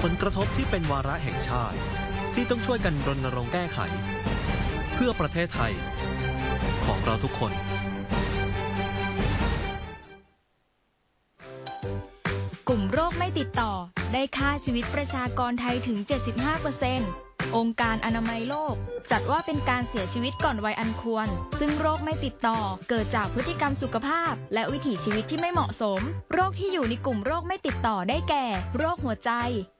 ผลกระทบที่เป็นวาระแห่งชาติที่ต้องช่วยกันรณรงค์แก้ไขเพื่อประเทศไทยของเราทุกคนกลุ่มโรคไม่ติดต่อได้ฆ่าชีวิตประชากรไทยถึง 75%องค์การอนามัยโลกจัดว่าเป็นการเสียชีวิตก่อนวัยอันควรซึ่งโรคไม่ติดต่อเกิดจากพฤติกรรมสุขภาพและวิถีชีวิตที่ไม่เหมาะสมโรคที่อยู่ในกลุ่มโรคไม่ติดต่อได้แก่โรคหัวใจ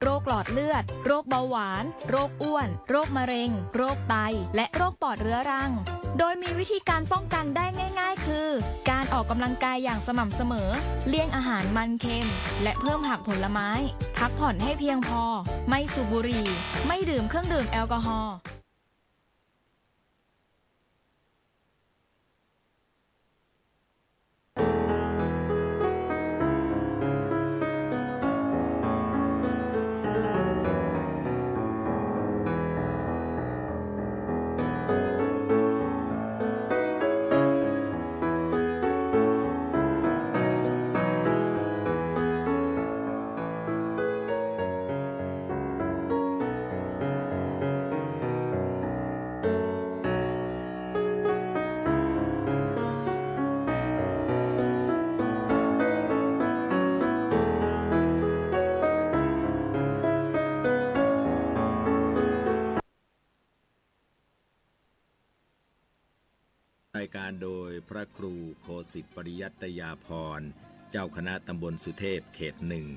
โรคหลอดเลือดโรคเบาหวานโรคอ้วนโรคมะเร็งโรคไตและโรคปอดเรื้อรังโดยมีวิธีการป้องกันได้ง่ายๆคือการออกกำลังกายอย่างสม่ำเสมอเลี่ยงอาหารมันเค็มและเพิ่มผักผลไม้พักผ่อนให้เพียงพอไม่สูบบุหรี่ไม่ดื่มเครื่องดื่มแอลกอฮอล์รายการโดยพระครูโคสิทธิปริยัตยาภรณ์เจ้าคณะตำบลสุเทพเขตหนึ่ง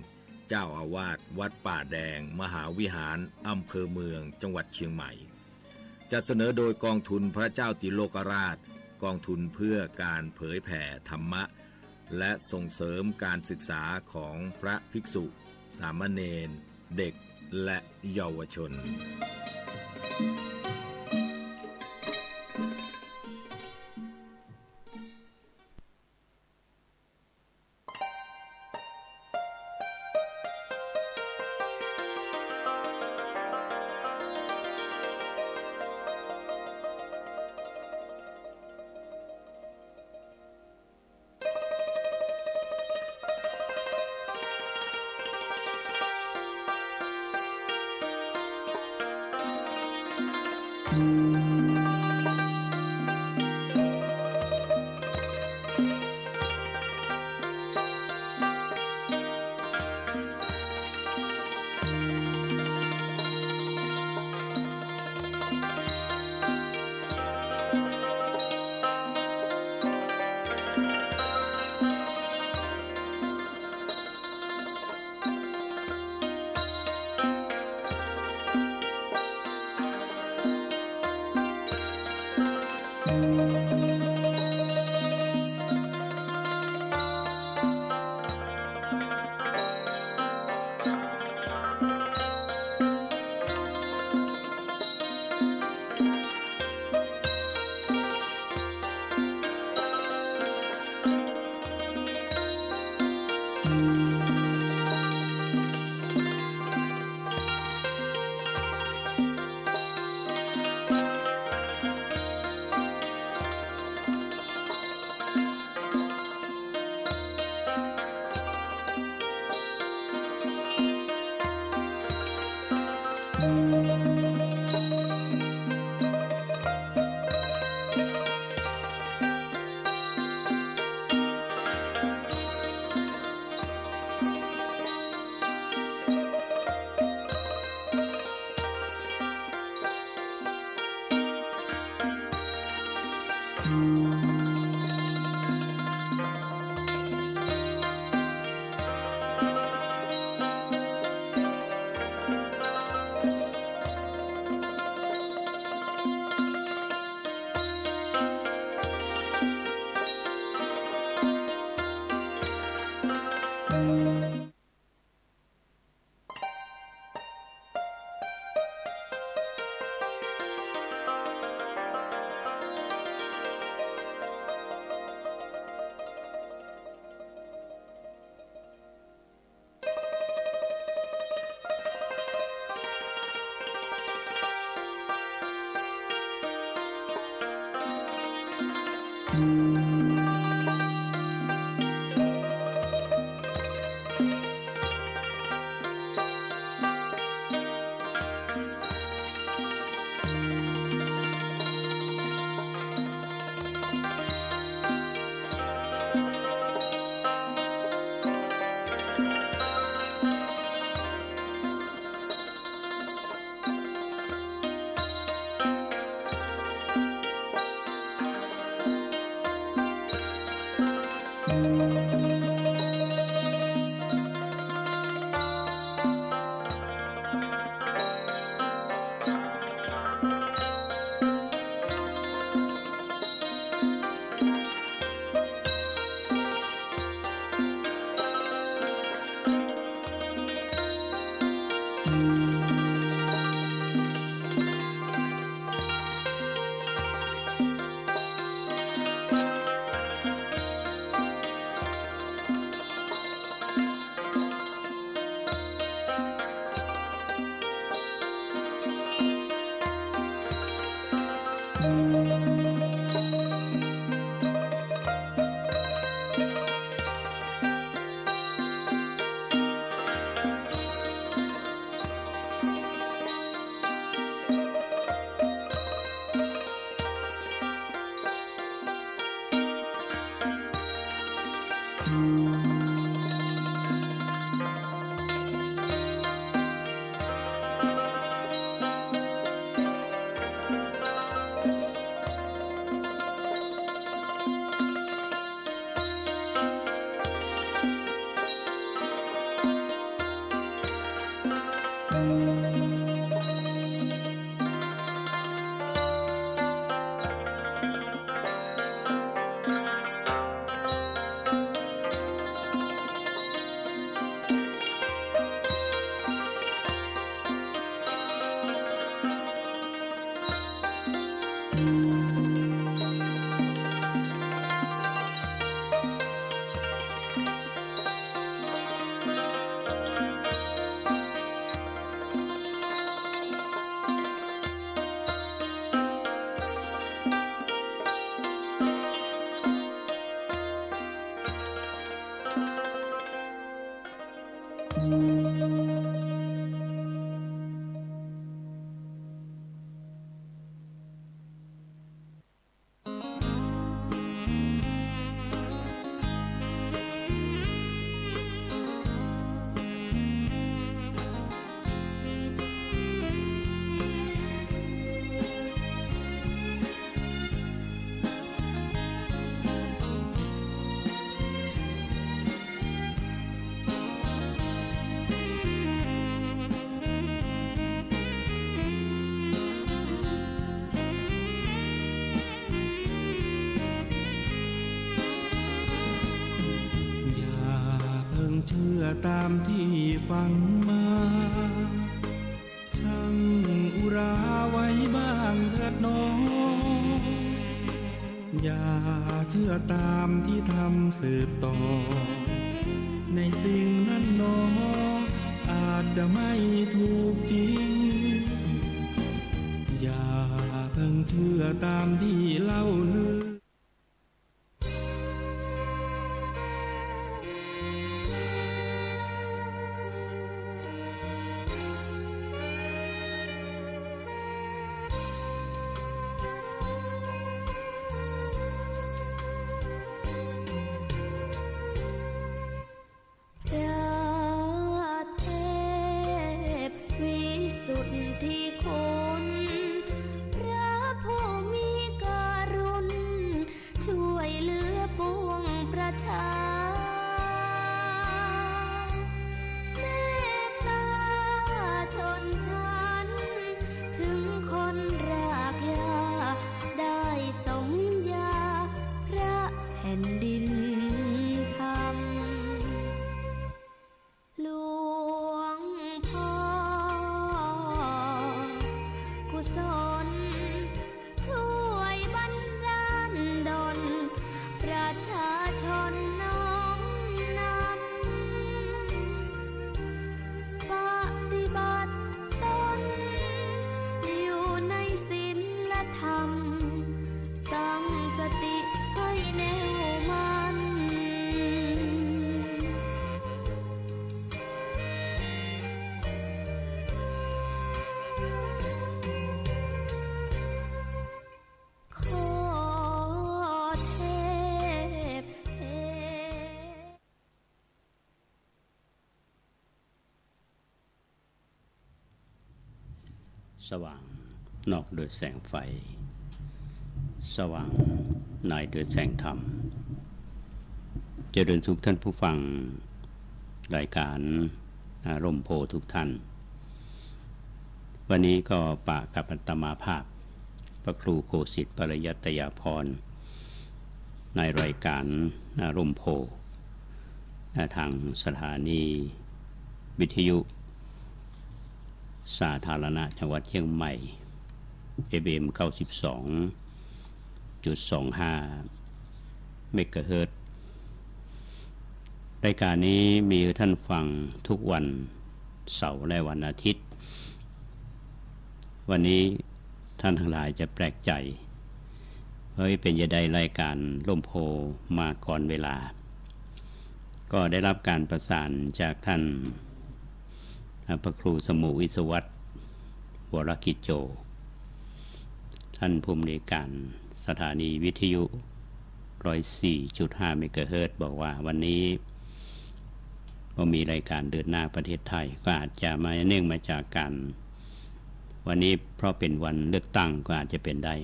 เจ้าอาวาสวัดป่าแดงมหาวิหารอำเภอเมืองจังหวัดเชียงใหม่จัดเสนอโดยกองทุนพระเจ้าติโลกราชกองทุนเพื่อการเผยแผ่ธรรมะและส่งเสริมการศึกษาของพระภิกษุสามเณรเด็กและเยาวชน ตามที่ฟังมาช่างอุราไว้บ้างเถิดน้องอย่าเชื่อตามที่ทำสืบต่อในสิ่งนั้นน้องอาจจะไม่ถูกจริงอย่าเพิ่งเชื่อตามที่เล่าลือสว่างนอกโดยแสงไฟสว่างในโดยแสงธรรมเจริญสุขท่านผู้ฟังรายการร่มโพทุกท่านวันนี้ก็ปะกับอาตมาภาพพระครูโคสิทธิ์ปริยัตยาภรณ์ในรายการร่มโพทางสถานีวิทยุสาธารณะจังหวัดเชียงใหม่ FM 92.25 เมกะเฮิรตซ์รายการนี้มีท่านฟังทุกวันเสาร์และวันอาทิตย์วันนี้ท่านทั้งหลายจะแปลกใจเป็นจะได้รายการร่มโพมาก่อนเวลาก็ได้รับการประสานจากท่านพระครูสมุวิศวัตรวรกิจโจท่านผู้อำนวยการสถานีวิทยุ 104.5 เมกะเฮิรตซ์บอกว่าวันนี้ก็มีรายการเดินหน้าประเทศไทยก็อาจจะมาเนื่องมาจากการวันนี้เพราะเป็นวันเลือกตั้งก็อาจจะเป็นได้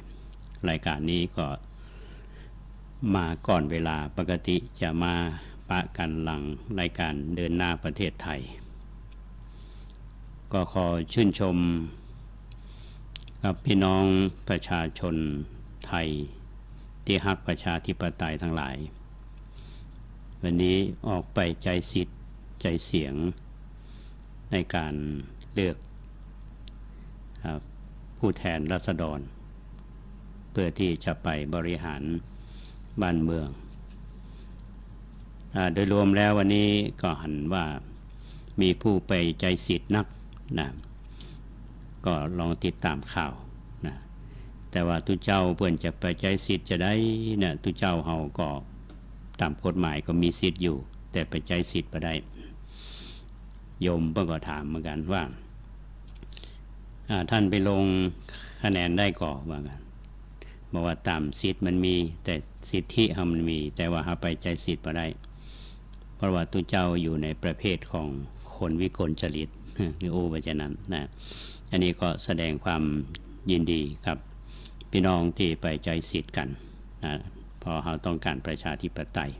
รายการนี้ก็มาก่อนเวลาปกติจะมาปะกันหลังรายการเดินหน้าประเทศไทย ก็ขอชื่นชมกับพี่น้องประชาชนไทยที่ฮักประชาธิปไตยทั้งหลายวันนี้ออกไปใจสิทธิ์ใจเสียงในการเลือกผู้แทนราษฎรเพื่อที่จะไปบริหารบ้านเมืองโดยรวมแล้ววันนี้ก็เห็นว่ามีผู้ไปใจสิทธิ์นักนะก็ลองติดตามข่าวนะแต่ว่าทุเจ้าเพื่อนจะไปใจสิทธิ์จะได้เนี่ยทุเจ้าเฮาก็ตามกฎหมายก็มีสิทธิ์อยู่แต่ไปใจสิทธิ์บ่ได้โยมเพิ่นก็ถามเหมือนกันว่าท่านไปลงคะแนนได้ก่อว่ากันบอกว่าตามสิทธิ์มันมีแต่สิทธิเฮามันมีแต่ว่าเฮาไปใจสิทธิ์บ่ได้เพราะว่าทุเจ้าอยู่ในประเภทของคนวิกลจริตคือโอ้ว่าฉะนั้นนะอันนี้ก็แสดงความยินดีกับพี่น้องที่ไปใจสิทธิ์กันนะเพราะเราต้องการประชาธิปไตย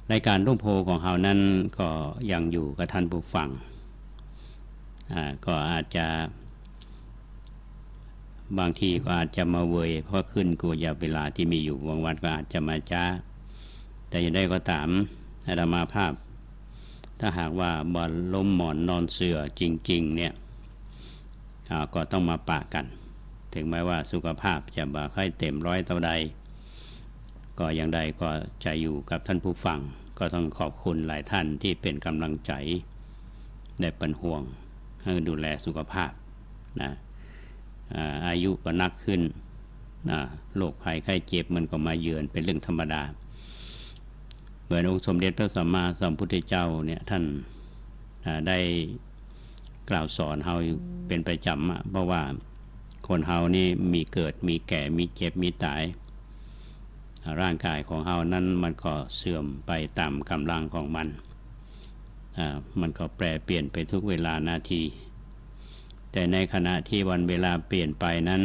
ในการร่วมโพของเรานั้นก็ยังอยู่กับท่านผู้ฟังก็อาจจะบางทีก็อาจจะมาเวยเพราะขึ้นกูยาเวลาที่มีอยู่บางวันก็อาจจะมาจ้าแต่อย่างใดก็ตามอาตมาภาพถ้าหากว่าบ่ล้มหมอนนอนเสื่อจริงๆเนี่ยก็ต้องมาปะกันถึงแม้ว่าสุขภาพจะบ่ค่อยเต็มร้อยเท่าใดก็อย่างใดก็จะอยู่กับท่านผู้ฟังก็ต้องขอบคุณหลายท่านที่เป็นกำลังใจได้เป็นห่วงให้ดูแลสุขภาพนะอายุก็นักขึ้นโรคภัยไข้เจ็บมันก็มาเยือนเป็นเรื่องธรรมดาเหมือนองค์สมเด็จพระสัมมาสัมพุทธเจ้าเนี่ยท่านได้กล่าวสอนเฮาเป็นประจำเพราะว่าคนเฮานี่มีเกิดมีแก่มีเจ็บมีตายร่างกายของเฮานั้นมันก็เสื่อมไปตามกำลังของมันก็แปรเปลี่ยนไปทุกเวลานาทีแต่ในขณะที่วันเวลาเปลี่ยนไปนั้น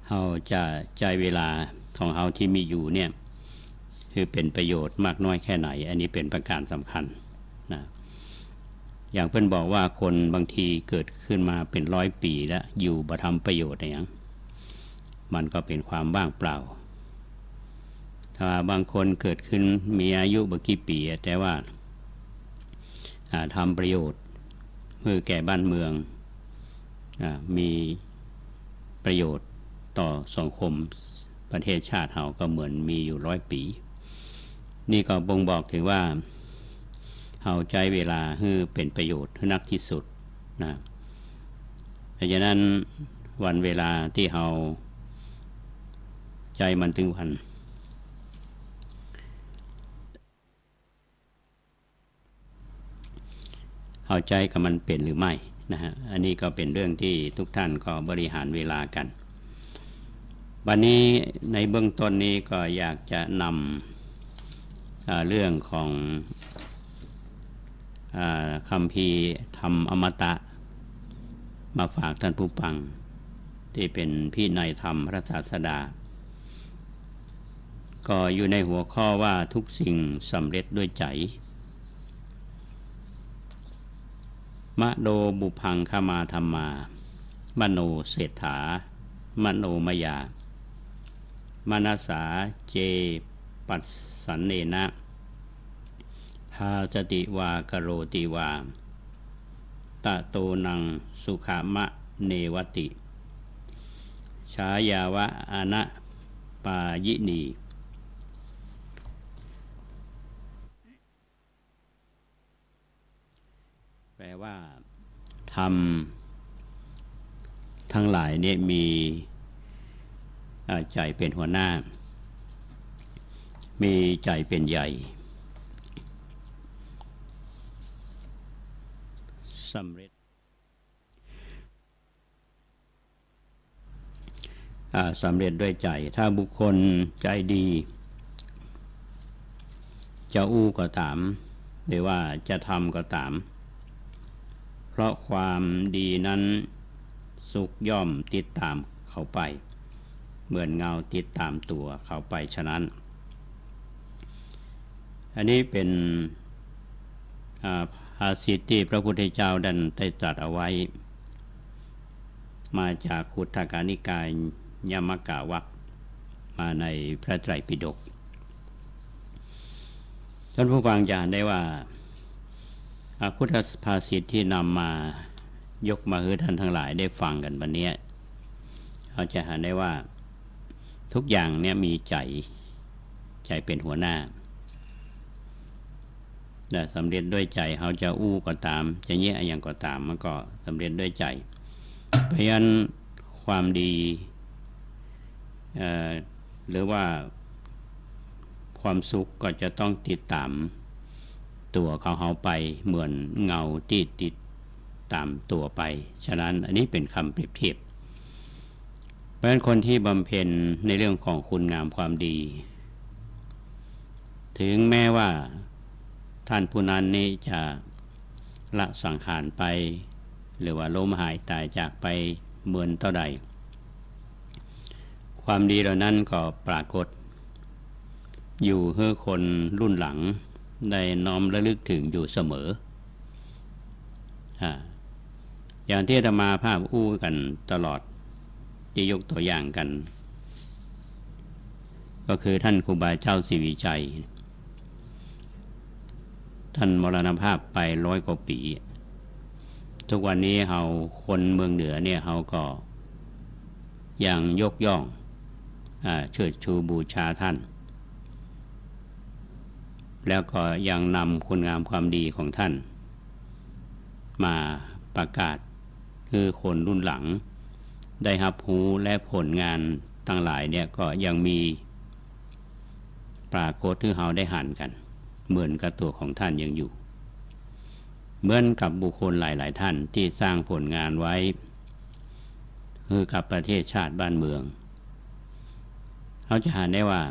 เฮาจะใจเวลาของเฮาที่มีอยู่เนี่ยคือเป็นประโยชน์มากน้อยแค่ไหนอันนี้เป็นประการสำคัญนะอย่างเพิ่นบอกว่าคนบางทีเกิดขึ้นมาเป็น100 ปีแล้วอยู่บ่ทำประโยชน์อะไรอย่างมันก็เป็นความว่างเปล่าถ้าบางคนเกิดขึ้นมีอายุบ่กี่ปีแต่ว่าทำประโยชน์เพื่อแก่บ้านเมืองมีประโยชน์ต่อสังคมประเทศชาติเฮาก็เหมือนมีอยู่100 ปีนี่ก็บ่งบอกถึงว่าเฮาใช้เวลาให้เป็นประโยชน์ให้นักที่สุดนะเพราะฉะนั้นวันเวลาที่เฮาใจมันถึงวันเฮาใจกับมันเป็นหรือไม่นะฮะอันนี้ก็เป็นเรื่องที่ทุกท่านก็บริหารเวลากันวันนี้ในเบื้องต้นนี้ก็อยากจะนำเรื่องของคัมภีร์ธรรมอมตะมาฝากท่านผู้ฟังที่เป็นพี่ในธรรมพระศาสดาก็อยู่ในหัวข้อว่าทุกสิ่งสำเร็จด้วยใจมโนบุพังคมาธัมมามโนเศรษฐามโนมยามนัสสาเจปัสสันเนนะภาจติวากโรติวาตะโตนังสุขามะเนวติฉายาวะอนะปายินีแปลว่าธรรมทั้งหลายเนี่ยมีใจเป็นหัวหน้ามีใจเป็นใหญ่สำเร็จสำเร็จด้วยใจถ้าบุคคลใจดีจะอู้ก็ตามหรือว่าจะทำก็ตามเพราะความดีนั้นสุขย่อมติดตามเขาไปเหมือนเงาติดตามตัวเขาไปฉะนั้นอันนี้เป็นพ าษิตที่พระพุทธเจ้าได้ตรัสเอาไว้มาจากขุททกนิกายยมกะวรรคมาในพระไตรปิฎกท่านผู้ฟังจะเห็นได้ว่าพุทธภาษิตที่นำมายกมาให้ท่านทั้งหลายได้ฟังกันวันนี้เราจะเห็นได้ว่าทุกอย่างเนี่ยมีใจเป็นหัวหน้าแต่สำเร็จด้วยใจเขาจะอู้ก็ตามจะเงี้ยอย่างก็ตามมันก็สำเร็จด้วยใจเพราะฉะนั้นความดีหรือว่าความสุขก็จะต้องติดตามตัวเขาไปเหมือนเงาที่ติดตามตัวไปฉะนั้นอันนี้เป็นคำเปรียบเทียบเพราะฉะนั้นคนที่บำเพ็ญในเรื่องของคุณงามความดีถึงแม้ว่าท่านผู้นั้นนี้จะละสังขารไปหรือว่าล้มหายตายจากไปเหมือนเท่าใดความดีเหล่านั้นก็ปรากฏอยู่ให้คนรุ่นหลังได้น้อมระลึกถึงอยู่เสมออย่างที่อาตมาภาพอู้กันตลอดที่ยกตัวอย่างกันก็คือท่านครูบาเจ้าศรีวิชัยท่านมรณภาพไป100 กว่าปีทุกวันนี้เราคนเมืองเหนือเนี่ยเราก็ยังยกย่องเชิดชูบูชาท่านแล้วก็ยังนำคุณงามความดีของท่านมาประกาศคือคนรุ่นหลังได้รับรู้และผลงานทั้งหลายเนี่ยก็ยังมีปรากฏที่เราได้หันกันเหมือนกับตัวของท่านยังอยู่เหมือนกับบุคคลหลายๆท่านที่สร้างผลงานไว้คือกับประเทศชาติบ้านเมืองเขาจะเห็นได้ว่า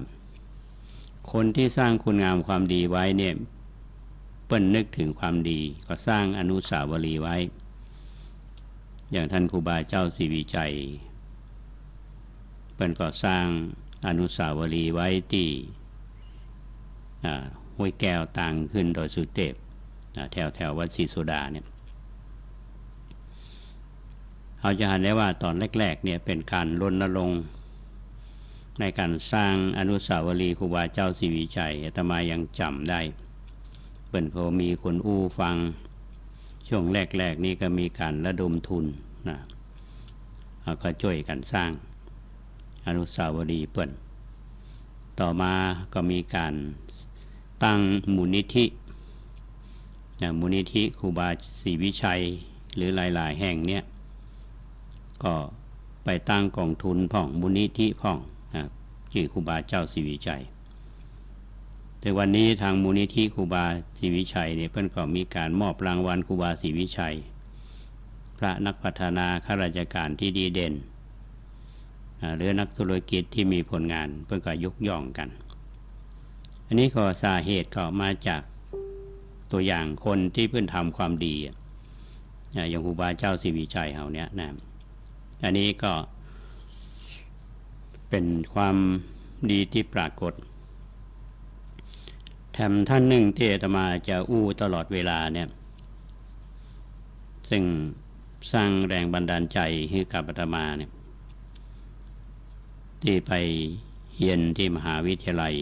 คนที่สร้างคุณงามความดีไว้เนี่ยเปิ้นนึกถึงความดีก็สร้างอนุสาวรีย์ไว้อย่างท่านครูบาเจ้าศรีวิชัยเปิ้นก็สร้างอนุสาวรีย์ไว้ที่ห้วยแก้วต่างขึ้นดอยสุเทพแถววัดศรีโสดาเนี่ยเราจะเห็นได้ว่าตอนแรกๆเนี่ยเป็นการรณรงค์ในการสร้างอนุสาวรีย์ครูบาเจ้าศรีวิชัยอาตมายังจำได้เปิ้นเขามีคนอู้ฟังช่วงแรกๆนี้ก็มีการระดมทุนก็ช่วยกันสร้างอนุสาวรีย์เปิ้นต่อมาก็มีการตั้งมูลนิธิครูบาศรีวิชัยหรือหลายๆแห่งเนี่ยก็ไปตั้งกองทุนพ่องมูลนิธิพ่องชื่อครูบาเจ้าศรีวิชัยแต่วันนี้ทางมูลนิธิครูบาศรีวิชัยเนี่ยเพิ่นก็มีการมอบรางวัลครูบาศรีวิชัยพระนักพัฒนาข้าราชการที่ดีเด่นหรือนักธุรกิจที่มีผลงานเพิ่นก็ยกย่องกันอันนี้ก็สาเหตุก็มาจากตัวอย่างคนที่เพิ่นทำความดีอย่างครูบาเจ้าศรีวิชัยเฮาเนี่ยนะอันนี้ก็เป็นความดีที่ปรากฏแถมท่านหนึ่งที่อาตมาจะอู้ตลอดเวลาเนี่ยซึ่งสร้างแรงบันดาลใจให้กับอาตมาเนี่ยที่ไปเรียนที่มหาวิทยาลัย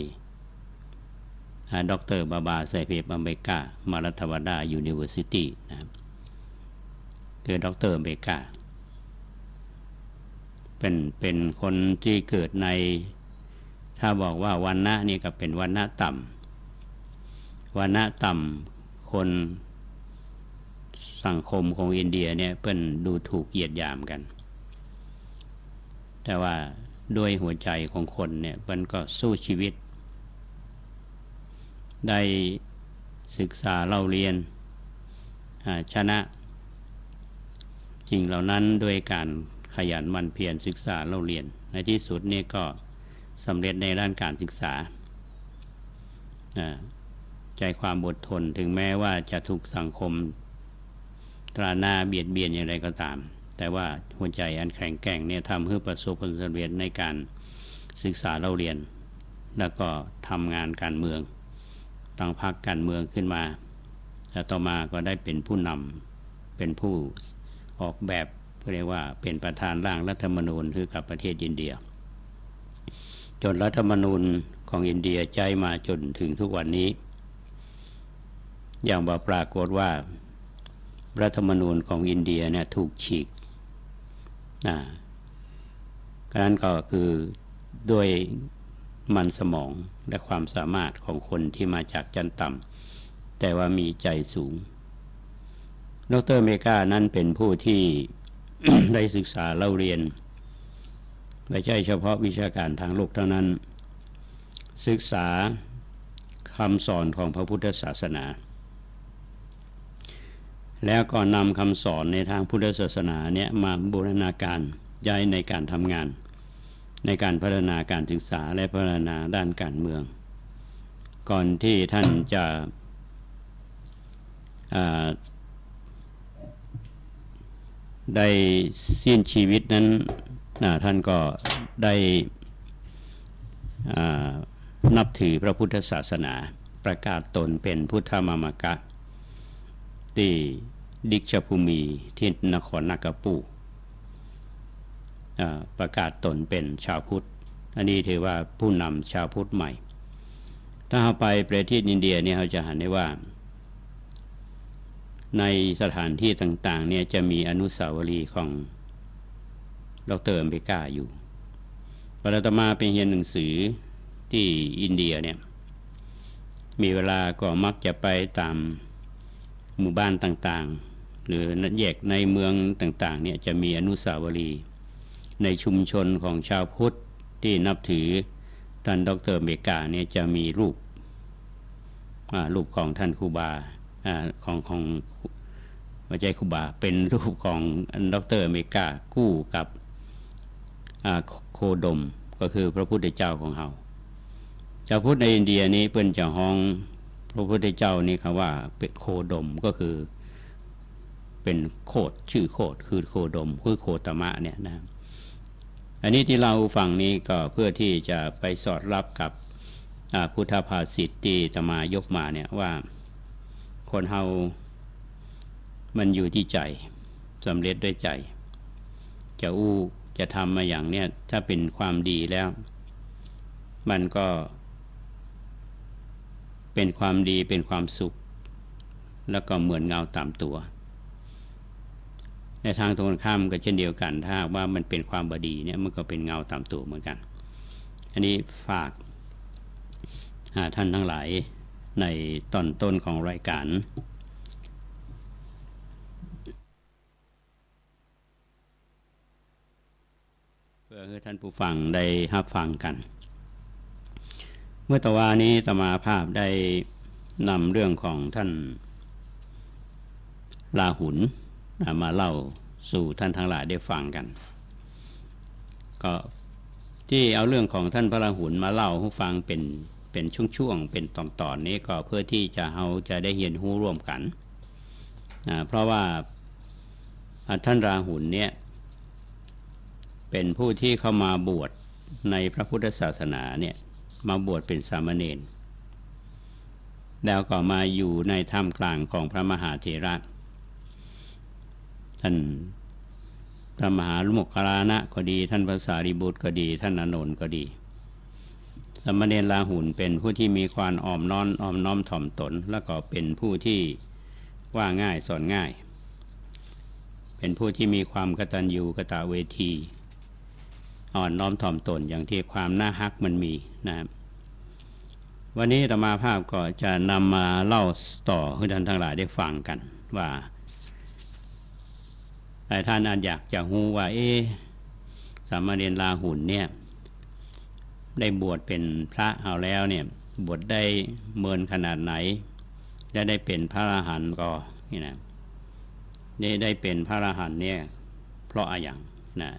ดร.บาบาไซเพปอเมริกามารัฐวดายูนิเวอร์ซิตี้นะครับคือดร.อเมริกาเป็นคนที่เกิดในถ้าบอกว่าวันณะนี่ก็เป็นวันณะต่ำวันณะต่ำคนสังคมของอินเดียเนี่ยเพิ่นดูถูกเหยียดหยามกันแต่ว่าด้วยหัวใจของคนเนี่ยเพิ่นก็สู้ชีวิตได้ศึกษาเล่าเรียนชนะสิ่งเหล่านั้นด้วยการขยันหมั่นเพียรศึกษาเล่าเรียนในที่สุดนี่ก็สำเร็จในด้านการศึกษาใจความอดทนถึงแม้ว่าจะถูกสังคมตราหน้าเบียดเบียนอย่างไรก็ตามแต่ว่าหัวใจอันแข็งแกร่งเนี่ยทำให้ประสบผลสำเร็จในการศึกษาเล่าเรียนแล้วก็ทำงานการเมืองตั้งพรรคการเมืองขึ้นมา แล้วต่อมาก็ได้เป็นผู้นำเป็นผู้ออกแบบเรียกว่าเป็นประธานร่างรัฐธรรมนูญคือกับประเทศอินเดียจนรัฐธรรมนูญของอินเดียใจมาจนถึงทุกวันนี้อย่างปรากฏว่ารัฐธรรมนูญของอินเดียเนี่ยถูกฉีกการก็คือด้วยมันสมองและความสามารถของคนที่มาจากชั้นต่ำแต่ว่ามีใจสูงดร.เมกานั้นเป็นผู้ที่ ได้ศึกษาเล่าเรียนไม่ใช่เฉพาะวิชาการทางโลกเท่านั้นศึกษาคำสอนของพระพุทธศาสนาแล้วก็นำคำสอนในทางพุทธศาสนาเนี่ยมาบูรณาการย้ายในการทำงานในการพัฒนาการศึกษาและพัฒนาด้านการเมืองก่อนที่ท่านจะได้สิ้นชีวิตนั้นท่านก็ได้นับถือพระพุทธศาสนาประกาศตนเป็นพุทธมามกะที่ดิกชภูมิที่นครนากาปูประกาศตนเป็นชาวพุทธอันนี้ถือว่าผู้นำชาวพุทธใหม่ถ้าเราไปประเทศอินเดียเนี่ยเราจะเห็นได้ว่าในสถานที่ต่างๆเนี่ยจะมีอนุสาวรีย์ของดร.เมกาอยู่พออาตมาไปเรียนหนังสือที่อินเดียเนี่ยมีเวลาก็มักจะไปตามหมู่บ้านต่างๆหรือแยกในเมืองต่างๆเนี่ยจะมีอนุสาวรีย์ในชุมชนของชาวพุทธที่นับถือท่านดร.เมกาเนี่ยจะมีรูปของท่านครูบาของไม่ใช่ครูบาเป็นรูปของดร.เมกาคู่กับโคดมก็คือพระพุทธเจ้าของเราชาวพุทธในอินเดียนี้เพิ่นจะฮ้องพระพุทธเจ้านี่คำว่าเป็นโคดมก็คือเป็นโคดชื่อโคดคือโคดมคือโคตมะเนี่ยนะอันนี้ที่เราฟังนี้ก็เพื่อที่จะไปสอดรับกับพุทธภาษิตที่จะมายกมาเนี่ยว่าคนเฮามันอยู่ที่ใจสำเร็จด้วยใจจะทำมาอย่างเนี้ยถ้าเป็นความดีแล้วมันก็เป็นความดีเป็นความสุขแล้วก็เหมือนเงาตามตัวในทางตรงกันข้ามก็เช่นเดียวกันถ้าว่ามันเป็นความบดีเนี่ยมันก็เป็นเงาตามตัวเหมือนกันอันนี้ฝากท่านทั้งหลายในตอนต้นของรายการเพื่อให้ท่านผู้ฟังได้รับฟังกันเมื่อตะวานี้อาตมาภาพได้นำเรื่องของท่านลาหุนมาเล่าสู่ท่านทั้งหลายได้ฟังกันก็ที่เอาเรื่องของท่านพระราหุลมาเล่าให้ฟังเป็นช่วงๆเป็นตอนๆนี้ก็เพื่อที่เราจะได้เรียนรู้ร่วมกันเพราะว่าท่านราหุลเนี่ยเป็นผู้ที่เข้ามาบวชในพระพุทธศาสนาเนี่ยมาบวชเป็นสามเณรแล้วก็มาอยู่ในท่ามกลางของพระมหาเถระท่านพระมหาโมคคัลลานะก็ดีท่านพระสารีบุตรก็ดีท่านอานนท์ก็ดีสามเณรราหุลเป็นผู้ที่มีความอ่อนน้อมถ่อมตนแล้วก็เป็นผู้ที่ว่าง่ายสอนง่ายเป็นผู้ที่มีความกตัญญูกตเวทีอ่อนน้อมถ่อมตนอย่างที่ความน่าฮักมันมีนะครับวันนี้อาตมาภาพก็จะนำมาเล่าต่อให้ท่านทั้งหลายได้ฟังกันว่าหลายท่านอาจอยากจะรู้ว่าสามเณรราหุลเนี่ยได้บวชเป็นพระเอาแล้วเนี่ยบวชได้เมินขนาดไหนและได้เป็นพระอรหันต์ก็นี่นะได้เป็นพระอรหันต์เนี่ยเพราะอะไรอย่างนะ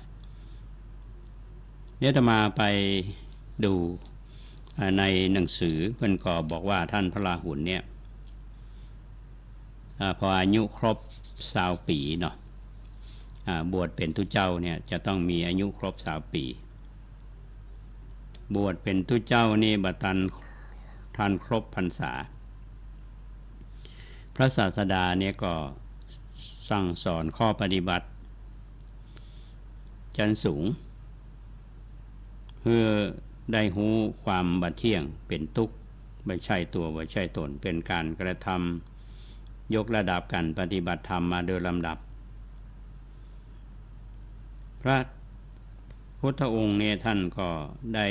เดี๋ยวจะมาไปดูในหนังสือเพิ่นก็บอกว่าท่านพระราหุลเนี่ยพออายุครบ20 ปีเนาะบวชเป็นทุเจ้าเนี่ยจะต้องมีอายุครบ20 ปีบวชเป็นทุเจ้านี่บัดทันครบพรรษาพ พระศาสดาเนี่ยก็สั่งสอนข้อปฏิบัติชั้นสูงเพื่อได้หูความบัดเที่ยงเป็นทุกข์ไม่ใช่ตัวไม่ใช่ตนเป็นการกระทำยกระดับการปฏิบัติธรรมมาโดยลำดับพระพุทธองค์เนี่ยท่านก็ได้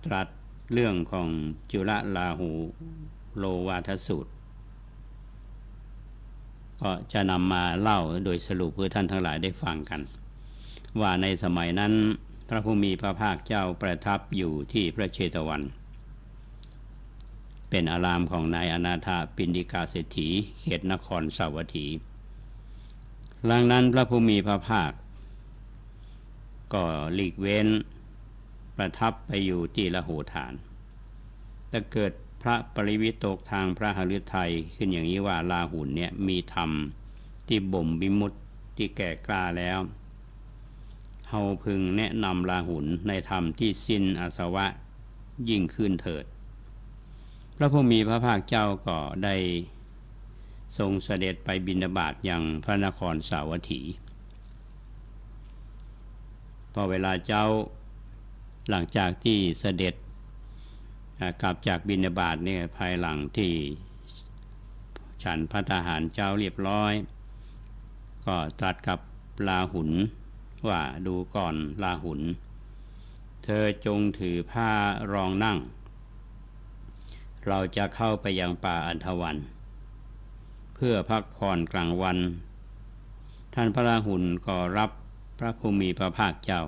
ตรัสเรื่องของจุลลาหูโลวาทสูตรก็จะนำมาเล่าโดยสรุปเพื่อท่านทั้งหลายได้ฟังกันว่าในสมัยนั้นพระผู้มีพระภาคเจ้าประทับอยู่ที่พระเชตวันเป็นอารามของนายอนาถปิณฑิกาเศรษฐีเขตนครสาวัตถีหลังนั้นพระผู้มีพระภาคก็หลีกเว้นประทับไปอยู่ที่ละโหฐานแต่เกิดพระปริวิตกทางพระหฤทัยขึ้นอย่างนี้ว่าลาหุนเนี่ยมีธรรมที่บ่มวิมุตติที่แก่กล้าแล้วเฮาพึงแนะนำลาหุนในธรรมที่สิ้นอาสวะยิ่งขึ้นเถิดพระผู้มีพระภาคเจ้าก็ได้ทรงเสด็จไปบิณฑบาตยังพระนครสาวัตถีพอเวลาเจ้าหลังจากที่เสด็จกลับจากบิณฑบาตเนี่ยภายหลังที่ฉันภัตตาหารเจ้าเรียบร้อยก็ตรัสกับลาหุนว่าดูก่อนลาหุนเธอจงถือผ้ารองนั่งเราจะเข้าไปยังป่าอันธวันเพื่อพักผ่อนกลางวันท่านพระราหุลก็รับพระผู้มีพระภาคเจ้า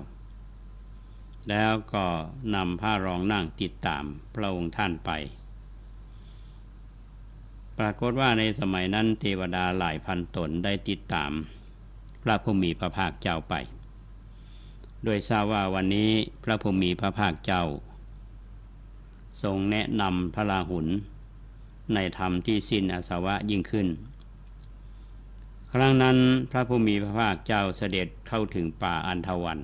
แล้วก็นำผ้ารองนั่งติดตามพระองค์ท่านไปปรากฏว่าในสมัยนั้นเทวดาหลายพันตนได้ติดตามพระผู้มีพระภาคเจ้าไปโดยทราบว่าวันนี้พระผู้มีพระภาคเจ้าทรงแนะนำพระราหุลในธรรมที่สิ้นอาสวะยิ่งขึ้นครั้งนั้นพระผู้มีพระภาคเจ้าเสด็จเข้าถึงป่าอันธวัน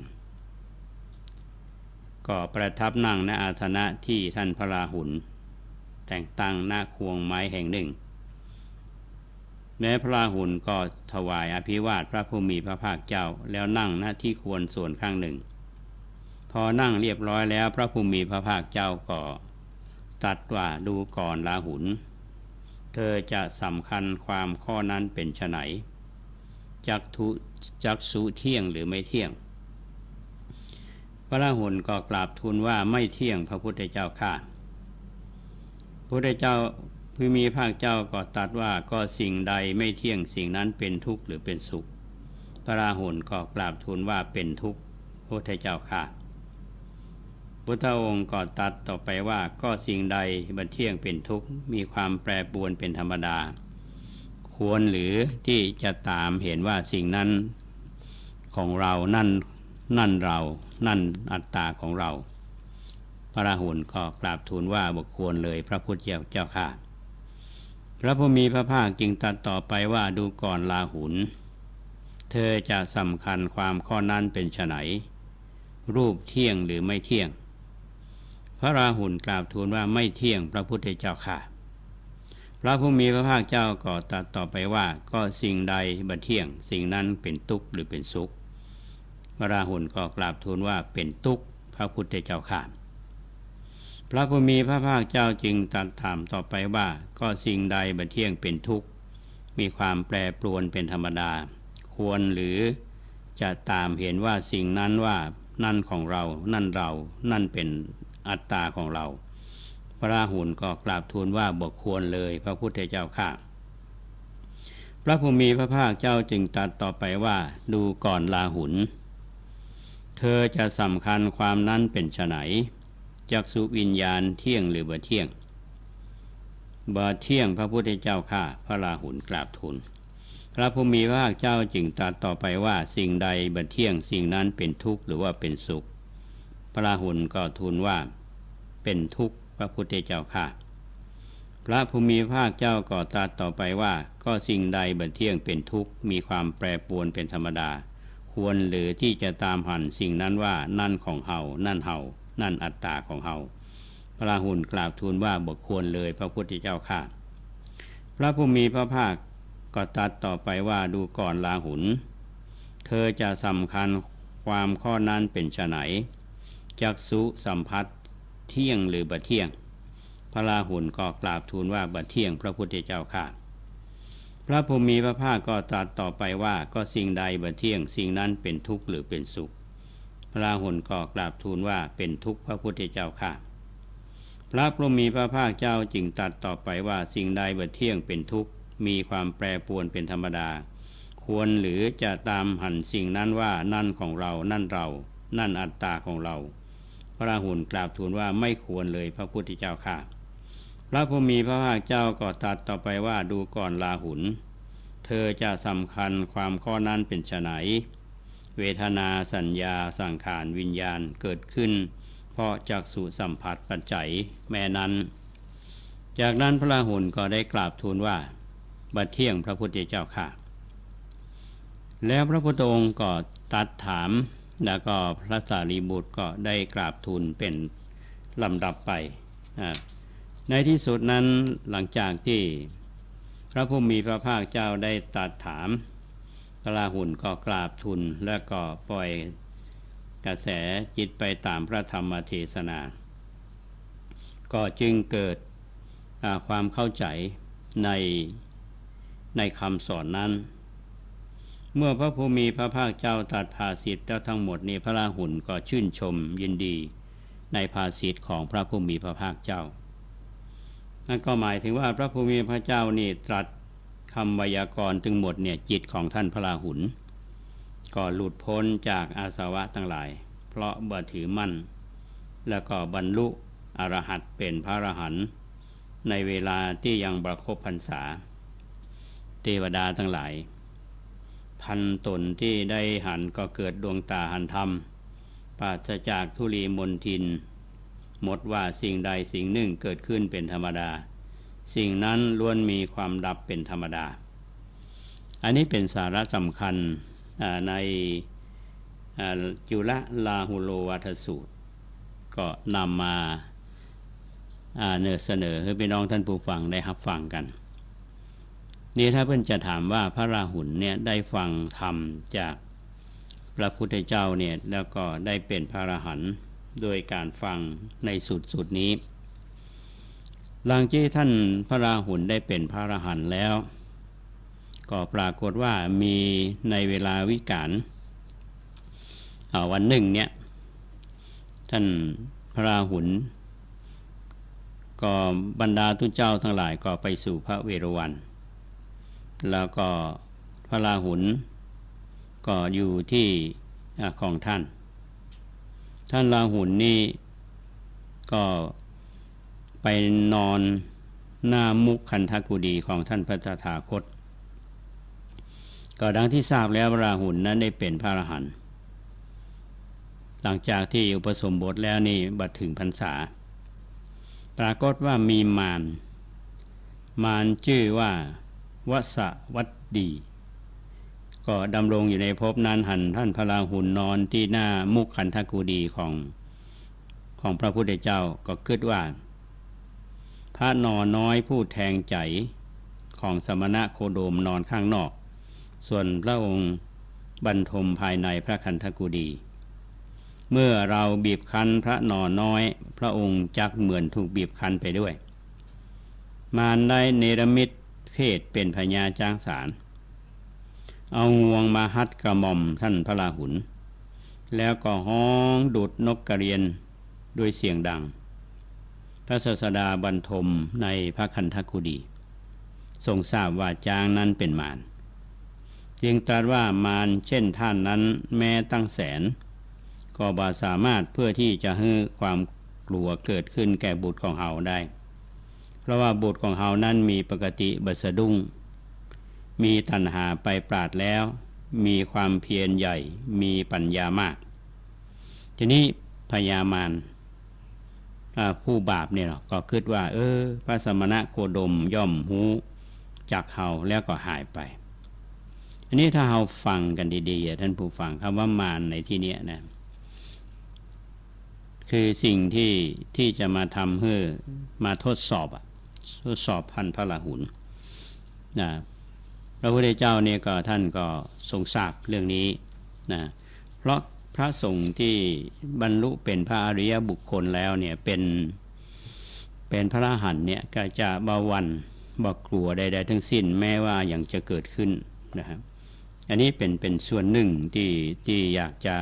ก็ประทับนั่งณอาสนะที่ท่านพระราหุลแต่งตั้งณควงไม้แห่งหนึ่งแม้พระราหุลก็ถวายอภิวาทพระผู้มีพระภาคเจ้าแล้วนั่งณที่ควรส่วนข้างหนึ่งพอนั่งเรียบร้อยแล้วพระผู้มีพระภาคเจ้าก็ตรัสว่าดูก่อนราหุลเธอจะสำคัญความข้อนั้นเป็นไฉนจักษุเที่ยงหรือไม่เที่ยงพระราหุลก็กราบทูลว่าไม่เที่ยงพระพุทธเจ้าข้าพระพุทธเจ้าผู้มีพระภาคเจ้าก็ตรัสว่าก็สิ่งใดไม่เที่ยงสิ่งนั้นเป็นทุกข์หรือเป็นสุขพระราหุลก็กราบทูลว่าเป็นทุกข์พระพุทธเจ้าข้าพุทธองค์ก็ตรัสต่อไปว่าก็สิ่งใดบัดเที่ยงเป็นทุกข์มีความแปรปรวนเป็นธรรมดาควรหรือที่จะตามเห็นว่าสิ่งนั้นของเรานั่นเรานั่นอัตตาของเราพระราหุลก็กราบทูลว่าบ่ควรเลยพระพุทธเจ้าข้าพระผู้มีพระภาคจึงตรัสต่อไปว่าดูก่อนราหุลเธอจะสำคัญความข้อนั้นเป็นไฉนรูปเที่ยงหรือไม่เที่ยงพระราหุลกราบทูลว่าไม่เที่ยงพระพุทธเจ้าข้าพระผู้มีพระภาคเจ้าก็ตรัสต่อไปว่าก็สิ่งใดบัดเที่ยงสิ่งนั้นเป็นทุกข์หรือเป็นสุขพระราหุลก็กราบทูลว่าเป็นทุกข์พระพุทธเจ้าข้าพระผู้มีพระภาคเจ้าจึงตรัสถามต่อไปว่าก็สิ่งใดบัดเที่ยงเป็นทุกข์มีความแปรปรวนเป็นธรรมดาควรหรือจะตามเห็นว่าสิ่งนั้นว่านั่นของเรานั่นเรานั่นเป็นอัตตาของเราพระราหุลก็กราบทูลว่าบ่ควรเลยพระพุทธเจ้าข้าพระผู้มีพระภาคเจ้าจึงตรัสต่อไปว่าดูก่อนราหุลเธอจะสำคัญความนั้นเป็นไฉนจักษุวิญญาณเที่ยงหรือบ่เที่ยงบ่เที่ยงพระพุทธเจ้าข้าพระราหุลกราบทูลพระผู้มีพระภาคเจ้าจึงตรัสต่อไปว่าสิ่งใดบ่เที่ยงสิ่งนั้นเป็นทุกข์หรือว่าเป็นสุขพระราหุลก็ทูลว่าเป็นทุกข์พระพุทธเจ้าข้าพระผู้มีพระภาคเจ้าก็ตรัสต่อไปว่าก็สิ่งใดบ่เที่ยงเป็นทุกข์มีความแปรปรวนเป็นธรรมดาควรหรือที่จะตามหันสิ่งนั้นว่านั่นของเฮานั่นเฮานั่นอัตตาของเฮาพระราหุลกราบทูลว่าบ่ควรเลยพระพุทธเจ้าข้า พระผู้มีพระภาคก็ตรัสต่อไปว่าดูก่อนราหุลเธอจะสำคัญความข้อนั้นเป็นไฉนจักษุสัมผัสเที่ยงหรือบ่เที่ยงพระราหุลก็กราบทูลว่าบ่เที่ยงพระพุทธเจ้าข้าพระผู้มีพระภาคก็ตรัสต่อไปว่าก็สิ่งใดบ่เที่ยงสิ่งนั้นเป็นทุกข์หรือเป็นสุขพระราหุลก็กราบทูลว่าเป็นทุกข์พระพุทธเจ้าข้าพระผู้มีพระภาคเจ้าจึงตรัสต่อไปว่าสิ่งใดบ่เที่ยงเป็นทุกข์มีความแปรปรวนเป็นธรรมดาควรหรือจะตามหันสิ่งนั้นว่านั่นของเรานั่นเรานั่นอัตตาของเราพระราหุลกราบทูลว่าไม่ควรเลยพระพุทธเจ้าข้าพระผู้มีพระภาคเจ้าก็ตรัสต่อไปว่าดูก่อนราหุลเธอจะสำคัญความข้อนั้นเป็นไฉนเวทนาสัญญาสังขารวิญญาณเกิดขึ้นเพราะจักษุสัมผัสปัจจัยแม้นั้นจากนั้นพระราหุลก็ได้กราบทูลว่าบ่เที่ยงพระพุทธเจ้าข้าแล้วพระพุทธองค์ก็ตรัสถามแล้วก็พระสารีบุตรก็ได้กราบทูลเป็นลำดับไปในที่สุดนั้นหลังจากที่พระผู้มีพระภาคเจ้าได้ตรัสถามพระราหุลก็กราบทูลและก็ปล่อยกระแสจิตไปตามพระธรรมเทศนาก็จึงเกิดความเข้าใจในคำสอนนั้นเมื่อพระผู้มีพระภาคเจ้าตรัสภาษิตแล้วทั้งหมดนี้พระราหุลก็ชื่นชมยินดีในภาษิตของพระผู้มีพระภาคเจ้านั่นก็หมายถึงว่าพระผู้มีพระเจ้านี่ตรัสคำไวยากรณ์ทั้งหมดเนี่ยจิตของท่านพระราหุลก็หลุดพ้นจากอาสวะทั้งหลายเพราะบ่ถือมั่นแล้วก็บรรลุอรหัตเป็นพระอรหันต์ในเวลาที่ยังประคบพรรษาเทวดาทั้งหลายพันตนที่ได้หันก็เกิดดวงตาหันธรรมปราศจากทุลีมนทินหมดว่าสิ่งใดสิ่งหนึ่งเกิดขึ้นเป็นธรรมดาสิ่งนั้นล้วนมีความดับเป็นธรรมดาอันนี้เป็นสาระสำคัญในจุลลาหุโลวัฏสูตรก็นำมาเสนอให้พี่น้องท่านผู้ฟังได้รับฟังกันนี่ถ้าเพิ่นจะถามว่าพระราหุลเนี่ยได้ฟังธรรมจากพระพุทธเจ้าเนี่ยแล้วก็ได้เป็นพระอรหันต์โดยการฟังในสุดนี้หลังจากท่านพระราหุลได้เป็นพระอรหันต์แล้วก็ปรากฏว่ามีในเวลาวิกาลวันหนึ่งเนี่ยท่านพระราหุลก็บรรดาทุเจ้าทั้งหลายก็ไปสู่พระเวฬุวันแล้วก็พระราหุลก็อยู่ที่ของท่านราหุลนี่ก็ไปนอนหน้ามุขคันธกุฎีของท่านพระตถาคตก็ดังที่ทราบแล้วพระราหุลนั้นได้เป็นพระอรหันต์หลังจากที่อุปสมบทแล้วนี่บัดถึงพรรษาปรากฏว่ามีมารชื่อว่าวสวัตดีก็ดำรงอยู่ในภพนั้นหันท่านพระราหุลนอนที่หน้ามุขคันธกุฎีของพระพุทธเจ้าก็คิดว่าพระนอนน้อยผู้แทงใจของสมณะโคโดมนอนข้างนอกส่วนพระองค์บรรทมภายในพระคันธกุฎีเมื่อเราบีบคั้นพระนอนน้อยพระองค์จักเหมือนถูกบีบคั้นไปด้วยมารได้เนรมิตเพศเป็นพญาจ้างสารเอางวงมาฮัดกระหม่อมท่านพระราหุลแล้วก็ฮ้องดูดนกกระเรียนด้วยเสียงดังพระศาสดาบรรทมในพระคันธกุฎีทรงทราบว่าจ้างนั้นเป็นมารจึงตรัสว่ามารเช่นท่านนั้นแม้ตั้งแสนก็บ่สามารถเพื่อที่จะให้ความกลัวเกิดขึ้นแก่บุตรของเฮาได้เพราะว่าบุตรของเฮานั้นมีปกติบ่สะดุ้งมีตัณหาไปปราดแล้วมีความเพียรใหญ่มีปัญญามากทีนี้พญามารผู้บาปเนี่ยก็คิดว่าพระสมณะโคดมย่อมหูจักเฮาแล้วก็หายไปอันนี้ถ้าเฮาฟังกันดีๆท่านผู้ฟังคำว่ามารในที่นี้นะคือสิ่งที่จะมาทำให้มาทดสอบพันพระราหุล นะพระพุทธเจ้าเนี่ยก็ท่านก็ทรงทราบเรื่องนี้นะเพราะพระสงฆ์ที่บรรลุเป็นพระอริยบุคคลแล้วเนี่ยเป็นพระอรหันต์เนี่ยก็จะบ่หวั่นบ่กลัวใดๆทั้งสิ้นแม้ว่าอย่างจะเกิดขึ้นนะครับอันนี้เป็นส่วนหนึ่งที่อยากจะ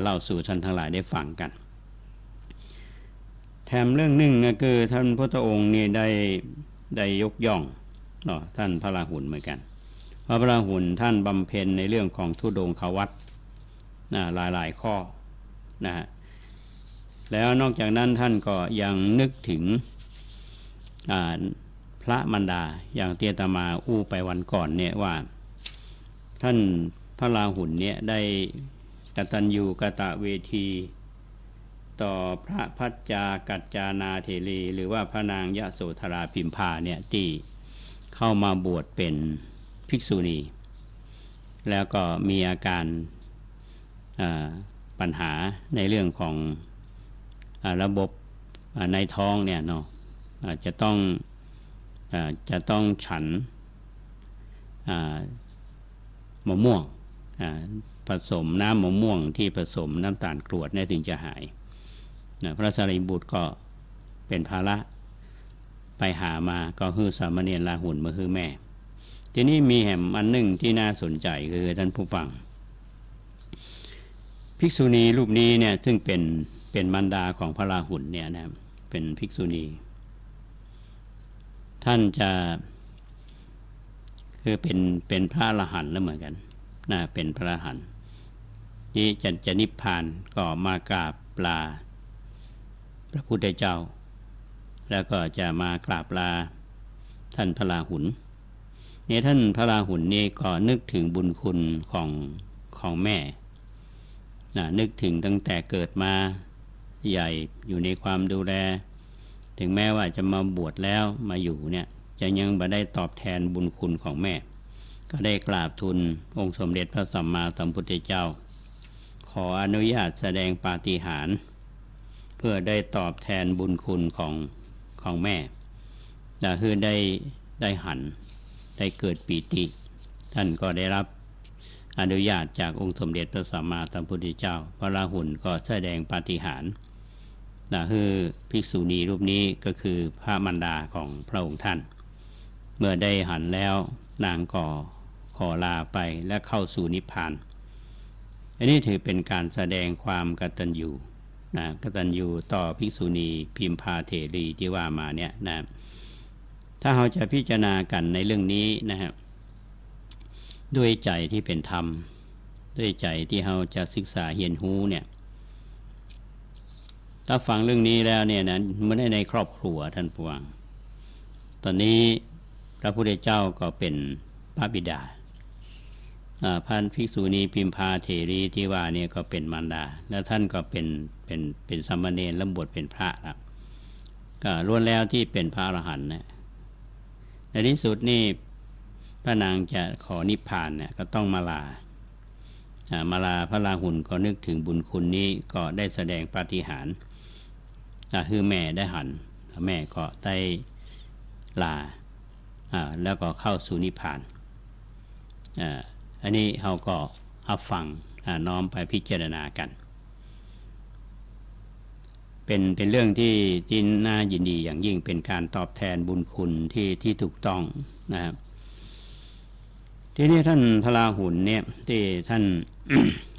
เล่าสู่ท่านทั้งหลายได้ฟังกันแถมเรื่องหนึ่งก็คือท่านพระพุทธองค์นี่ได้ยกย่องท่านพระราหุลเหมือนกันพระราหุลท่านบำเพ็ญในเรื่องของธุดงควัตรหลายข้อนะฮะแล้วนอกจากนั้นท่านก็ยังนึกถึงพระมารดาอย่างเตียตมาอู้ไปวันก่อนเนี่ยว่าท่านพระราหุลเนี่ยได้กตัญญูกตเวทีต่อพระพัชจากัจจานาเถรีหรือว่าพระนางยโสธราพิมพาเนี่ยที่เข้ามาบวชเป็นภิกษุณีแล้วก็มีอาการปัญหาในเรื่องของระบบในท้องเนี่ยเนาะจะต้องฉันมะม่วงผสมน้ำมะม่วงที่ผสมน้ำตาลกรวดเนี่ยถึงจะหายพระสารีบุตรก็เป็นภาระไปหามาก็คือสามเณรราหุลมาคือแม่ทีนี้มีแห่งอันหนึ่งที่น่าสนใจคือท่านผู้ฟังภิกษุณีรูปนี้เนี่ยซึ่งเป็นมารดาของพระราหุลเนี่ยนะเป็นภิกษุณีท่านจะคือเป็นพระอรหันต์แล้วเหมือนกันนะเป็นพระอรหันต์นี่จะนิพพานก็มากราบลาพระพุทธเจ้าแล้วก็จะมากราบลาท่านพระราหุลเนี่ยท่านพระราหุลนี่ก็นึกถึงบุญคุณของแม่นึกถึงตั้งแต่เกิดมาใหญ่อยู่ในความดูแลถึงแม้ว่าจะมาบวชแล้วมาอยู่เนี่ยจะยังไม่ได้ตอบแทนบุญคุณของแม่ก็ได้กราบทูลองค์สมเด็จพระสัมมาสัมพุทธเจ้าขออนุญาตแสดงปาฏิหาริย์เพื่อได้ตอบแทนบุญคุณของแม่แต่คือได้หันได้เกิดปีติท่านก็ได้รับอนุญาตจากองค์สมเด็จพระสัมมาสัมพุทธเจ้าพระราหุลก็แสดงปาฏิหาริย์คือภิกษุณีรูปนี้ก็คือพระมารดาของพระองค์ท่านเมื่อได้หันแล้วนางก็ขอลาไปและเข้าสู่นิพพานอันนี้ถือเป็นการแสดงความกตัญญูกตัญญูต่อภิกษุณีพิมพาเถรีที่ว่ามาเนี่ยนะถ้าเราจะพิจารณากันในเรื่องนี้นะครับด้วยใจที่เป็นธรรมด้วยใจที่เราจะศึกษาเรียนรู้เนี่ยถ้าฟังเรื่องนี้แล้วเนี่ยนะไม่ได้ในครอบครัวท่านผู้ฟังตอนนี้พระพุทธเจ้าก็เป็นพระบิดาพันภิกษุณีพิมพาเถรีที่ว่าเนี่ยก็เป็นมารดาแล้วท่านก็เป็นสามเณรและบวชเป็นพระครับก็ล้วนแล้วที่เป็นพระอรหันต์นะในที่สุดนี่พระนางจะขอนิพพานเนี่ยก็ต้องมาลาพระราหุลก็นึกถึงบุญคุณนี้ก็ได้แสดงปาฏิหาริย์คือแม่ได้หันแม่ก็ได้ลาแล้วก็เข้าสู่นิพพานอันนี้เราก็รับฟังน้อมไปพิจารณากันเป็นเรื่องที่น่ายินดีอย่างยิ่งเป็นการตอบแทนบุญคุณที่ถูกต้องนะครับทีนี้ท่านพระราหุลเนี่ยที่ท่าน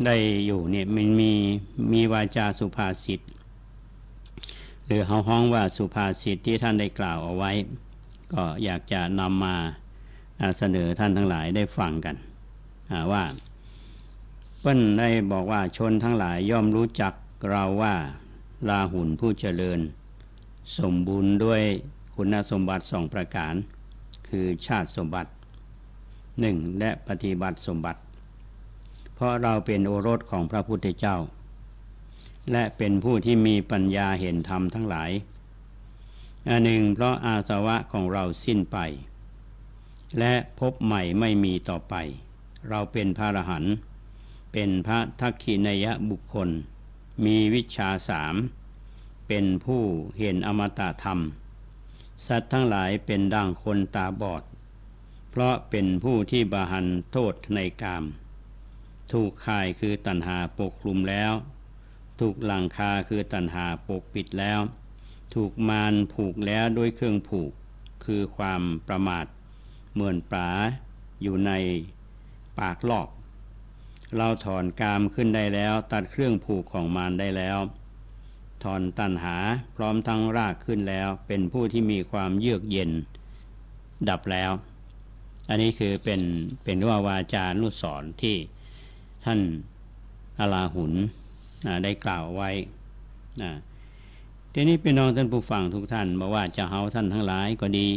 ได้อยู่เนี่ยมันมีวาจาสุภาษิตหรือเขาฮ้องว่าสุภาษิตที่ท่านได้กล่าวเอาไว้ก็อยากจะนำมาเสนอท่านทั้งหลายได้ฟังกันว่าเพิ่นได้บอกว่าชนทั้งหลายย่อมรู้จักเราว่าราหุลผู้เจริญสมบูรณ์ด้วยคุณสมบัติ2ประการคือชาติสมบัติ1และปฏิบัติสมบัติเพราะเราเป็นโอรสของพระพุทธเจ้าและเป็นผู้ที่มีปัญญาเห็นธรรมทั้งหลายอันหนึ่งเพราะอาสวะของเราสิ้นไปและพบใหม่ไม่มีต่อไปเราเป็นพระอรหันต์เป็นพระทักขิณยบุคคลมีวิชชา3เป็นผู้เห็นอมตะธรรมสัตว์ทั้งหลายเป็นดั่งคนตาบอด เพราะเป็นผู้ที่บาหันโทษในกามถูกข่ายคือตัณหาปกคลุมแล้วถูกหลังคาคือตัณหาปกปิดแล้วถูกมารผูกแล้วด้วยเครื่องผูกคือความประมาทเหมือนปลาอยู่ในปากลอกเราถอนกามขึ้นได้แล้วตัดเครื่องผูกของมารได้แล้วถอนตัณหาพร้อมทั้งรากขึ้นแล้วเป็นผู้ที่มีความเยือกเย็นดับแล้วอันนี้คือเป็นวาจานุสรณ์ที่ท่านอลาหุนได้กล่าวไว้ทีนี้พี่น้องท่านผู้ฟังทุกท่านบอกว่าจะเฮาท่านทั้งหลายก็ดี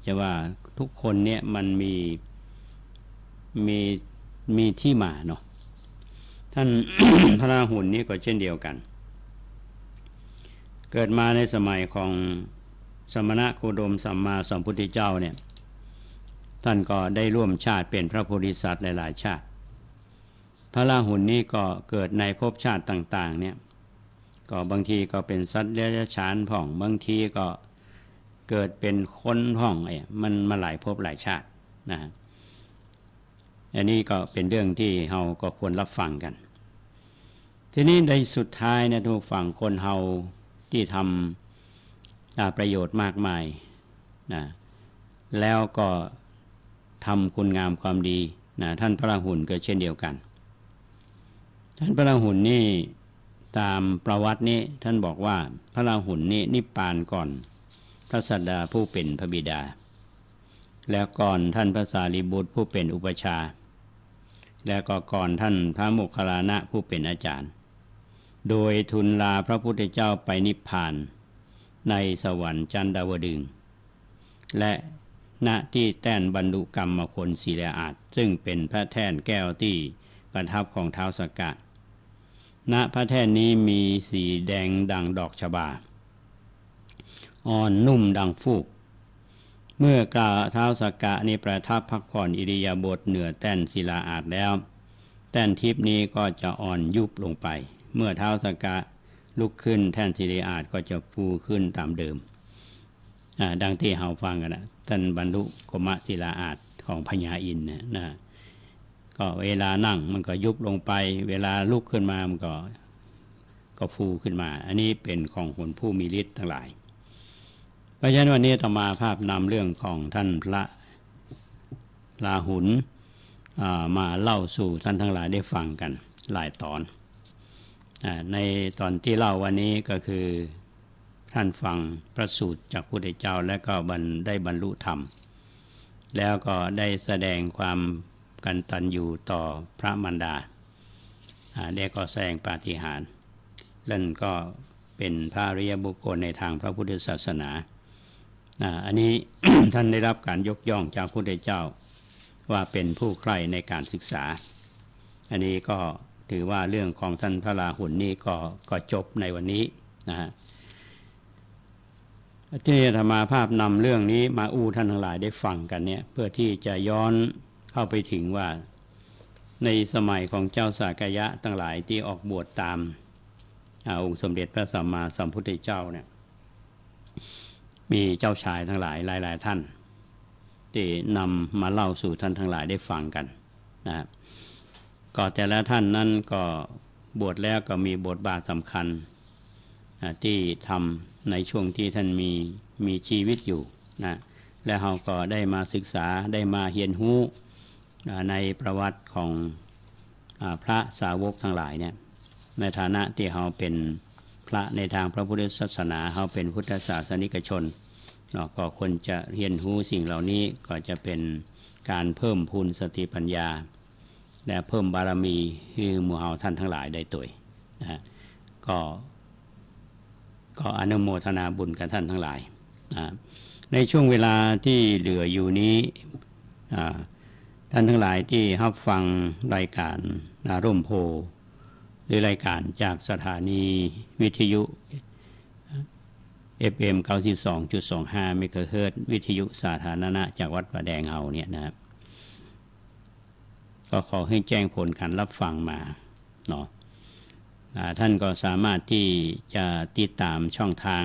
จะว่าทุกคนเนี่ยมันมีที่มาเนาะท่าน พระราหุลนี่ก็เช่นเดียวกันเกิดมาในสมัยของสมณโคดมสัมมาสัมพุทธเจ้าเนี่ยท่านก็ได้ร่วมชาติเป็นพระโพธิสัตว์หลายๆชาติพระราหุลนี่ก็เกิดในภพชาติต่างๆเนี่ยก็บางทีก็เป็นสัตว์เดรัจฉานพ่องบางทีก็เกิดเป็นคนพ่องมันมาหลายภพหลายชาตินะอันนี้ก็เป็นเรื่องที่เราก็ควรรับฟังกันทีนี้ในสุดท้ายนะทุกฝั่งคนเราที่ทำประโยชน์มากมายนะแล้วก็ทำคุณงามความดีนะท่านพระราหุลก็เช่นเดียวกันท่านพระราหุลนี่ตามประวัตินี้ท่านบอกว่าพระราหุลนี่นิพพานก่อนพระสัสดาผู้เป็นพระบิดาแล้วก่อนท่านพระสารีบุตรผู้เป็นอุปชาแล้วก็ก่อนท่านพระโมคคัลลานะผู้เป็นอาจารย์โดยทูลลาพระพุทธเจ้าไปนิพพานในสวรรค์จันดาวดึงส์และณที่แท่นบรรลุกรรมผลศิลาอาสน์ซึ่งเป็นพระแท่นแก้วที่ประทับของท้าวสักกะณพระแท่นนี้มีสีแดงดังดอกชบาอ่อนนุ่มดังฟูกเมื่อกล่าวท้าวสักกะนี้ประทับพักผ่อนอิริยาบถเหนือแท่นศิลาอาสน์แล้วแท่นทิพนี้ก็จะอ่อนยุบลงไปเมื่อท้าวสักกะลุกขึ้นแท่นศิลาอาสน์ก็จะฟูขึ้นตามเดิมดังที่เราฟังกันนะท่านบรรลุกมศิลาอาสน์ของพญาอินทร์นะก็เวลานั่งมันก็ยุบลงไปเวลาลุกขึ้นมามันก็ฟูขึ้นมาอันนี้เป็นของคนผู้มีฤทธิ์ทั้งหลายเพราะฉะนั้นวันนี้ต่อมาภาพนำเรื่องของท่านพระราหุลมาเล่าสู่ท่านทั้งหลายได้ฟังกันหลายตอนในตอนที่เล่าวันนี้ก็คือท่านฟังพระสูตรจากพระพุทธเจ้าและก็ได้บรรลุธรรมแล้วก็ได้แสดงความกตัญญูต่อพระมารดาได้ก็แสดงปาฏิหาริย์นั่นก็เป็นพระอริยบุคคลในทางพระพุทธศาสนาอันนี้ ท่านได้รับการยกย่องจากพระพุทธเจ้าว่าเป็นผู้ใคร่ในการศึกษาอันนี้ก็ถือว่าเรื่องของท่านพระราหุลนี่ก็จบในวันนี้นะฮะที่ธรรมาภาพนำเรื่องนี้มาท่านทั้งหลายได้ฟังกันเนี่ยเพื่อที่จะย้อนเข้าไปถึงว่าในสมัยของเจ้าสากยะทั้งหลายที่ออกบวชตามองค์สมเด็จพระสัมมาสัมพุทธเจ้าเนี่ยมีเจ้าชายทั้งหลายหลายๆท่านที่นำมาเล่าสู่ท่านทั้งหลายได้ฟังกันนะครับก็แต่ละท่านนั้นก็บวชแล้วก็มีบทบาทสำคัญที่ทำในช่วงที่ท่านมีชีวิตอยู่นะและเราก็ได้มาศึกษาได้มาเรียนรู้ในประวัติของพระสาวกทั้งหลายเนี่ยในฐานะที่เราเป็นพระในทางพระพุทธศาสนาเราเป็นพุทธศาสนิกชนก็ควรจะเรียนรู้สิ่งเหล่านี้ก็จะเป็นการเพิ่มพูนสติปัญญาและเพิ่มบารมีให้หมู่เฮาท่านทั้งหลายได้ตัวนะก็อนุโมทนาบุญกับท่านทั้งหลายในช่วงเวลาที่เหลืออยู่นี้ท่านทั้งหลายที่รับฟังรายการร่มโพหรือรายการจากสถานีวิทยุ FM 92.25 เมกะเฮิรตซ์วิทยุสาธารณะจากวัดป่าแดงเฮาเนี่ยนะครับก็ขอให้แจ้งผลการรับฟังมาเนาะท่านก็สามารถที่จะติดตามช่องทาง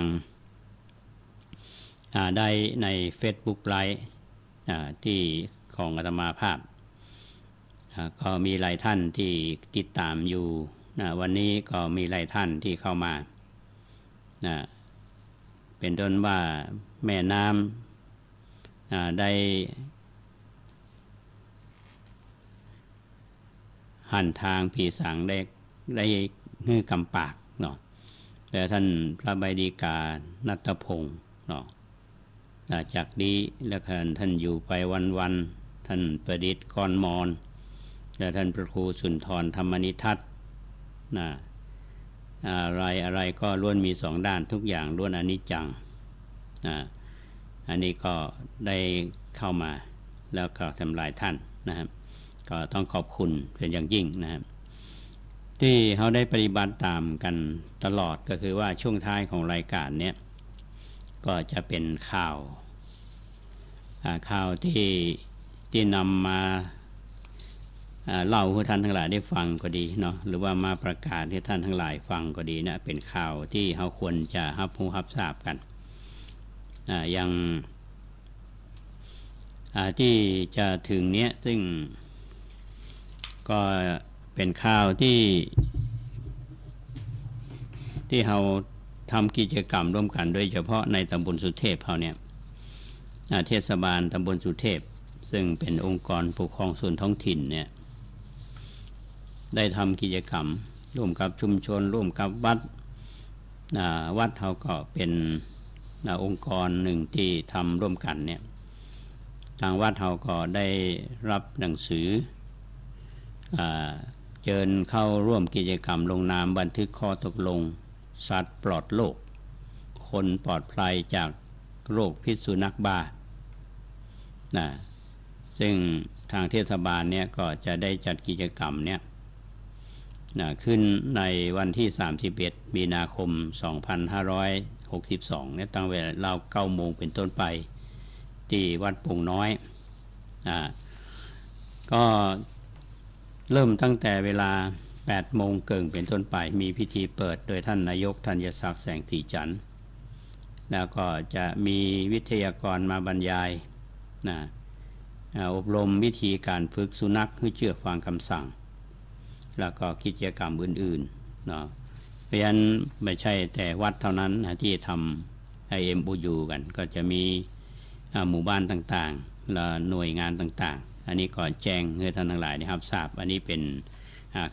ได้ใน Facebook Live ที่ข ของอาตมาภาพก็มีหลายท่านที่ติดตามอยู่วันนี้ก็มีหลายท่านที่เข้ามาเป็นต้นว่าแม่น้ำได้หันทางผีสังได้ฮื้อกำปากเนาะแต่ท่านพระใบดีกาณัฐพงศ์เนาะจากนี้แล้วท่านอยู่ไปวันๆท่านประดิษฐ์กรมอนและท่านพระครูสุนทรธรรมนิทัศน์อะไรก็ล้วนมีสองด้านทุกอย่างล้วนอนิจจังอันนี้ก็ได้เข้ามาแล้วก็ทำลายท่านนะครับก็ต้องขอบคุณเป็นอย่างยิ่งนะครับที่เขาได้ปฏิบัติตามกันตลอดก็คือว่าช่วงท้ายของรายการเนี้ยก็จะเป็นข่าวที่นำมาเล่าให้ท่านทั้งหลายได้ฟังก็ดีเนาะหรือว่ามาประกาศให้ท่านทั้งหลายฟังก็ดีนะเป็นข่าวที่เขาควรจะรับรู้รับทราบกันอย่างที่จะถึงเนี้ยซึ่งก็เป็นข่าวที่เราทำกิจกรรมร่วมกันโดยเฉพาะในตำบลสุเทพเขาเนี่ยเทศบาลตำบลสุเทพซึ่งเป็นองค์กรปกครองส่วนท้องถิ่นเนี่ยได้ทำกิจกรรมร่วมกับชุมชนร่วมกับวัดเขาก็เป็นองค์กรหนึ่งที่ทำร่วมกันเนี่ยทางวัดเขาก็ได้รับหนังสือเชิญเข้าร่วมกิจกรรมลงนามบันทึกข้อตกลงสัตว์ปลอดโรคคนปลอดภัยจากโรคพิษสุนัขบ้าซึ่งทางเทศบาลเนี่ยก็จะได้จัดกิจกรรมเนี่ยขึ้นในวันที่31มีนาคม2562เนี่ยตั้งเวลา 9 โมงเป็นต้นไปที่วัดโป่งน้อยก็เริ่มตั้งแต่เวลา 8 โมงเกิงเป็นต้นไปมีพิธีเปิดโดยท่านนายกธัญศักดิ์แสงสีจันทร์แล้วก็จะมีวิทยากรมาบรรยายอบรมวิธีการฝึกสุนัขให้เชื่อฟังคำสั่งแล้วก็กิจกรรมอื่นๆเนาะเพราะฉะนั้นไม่ใช่แต่วัดเท่านั้นที่ทำ IMOU กันก็จะมีหมู่บ้านต่างๆและหน่วยงานต่างๆอันนี้ก็แจ้งให้ท่านทั้งหลายได้รับทราบอันนี้เป็น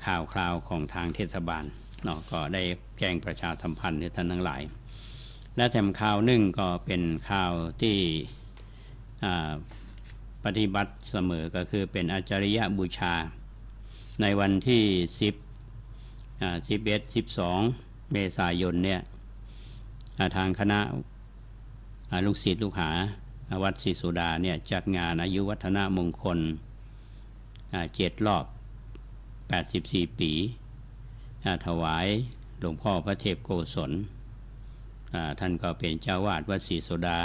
ข่าวคราวของทางเทศบาลเนาะก็ได้แจ้งประชาสัมพันธ์ให้ท่านทั้งหลายและแถมข่าวหนึ่งก็เป็นข่าวที่ปฏิบัติเสมอก็คือเป็นอาจาริยบูชาในวันที่11-12 เมษายนเนี่ยทางคณะลูกศิษย์ลูกหาวัดศรีโสดาเนี่ยจัดงานอายุวัฒนมงคล7 รอบ84 ปีถวายหลวงพ่อพระเทพโกศลท่านก็เป็นเจ้าวาดวัดศรีโสดา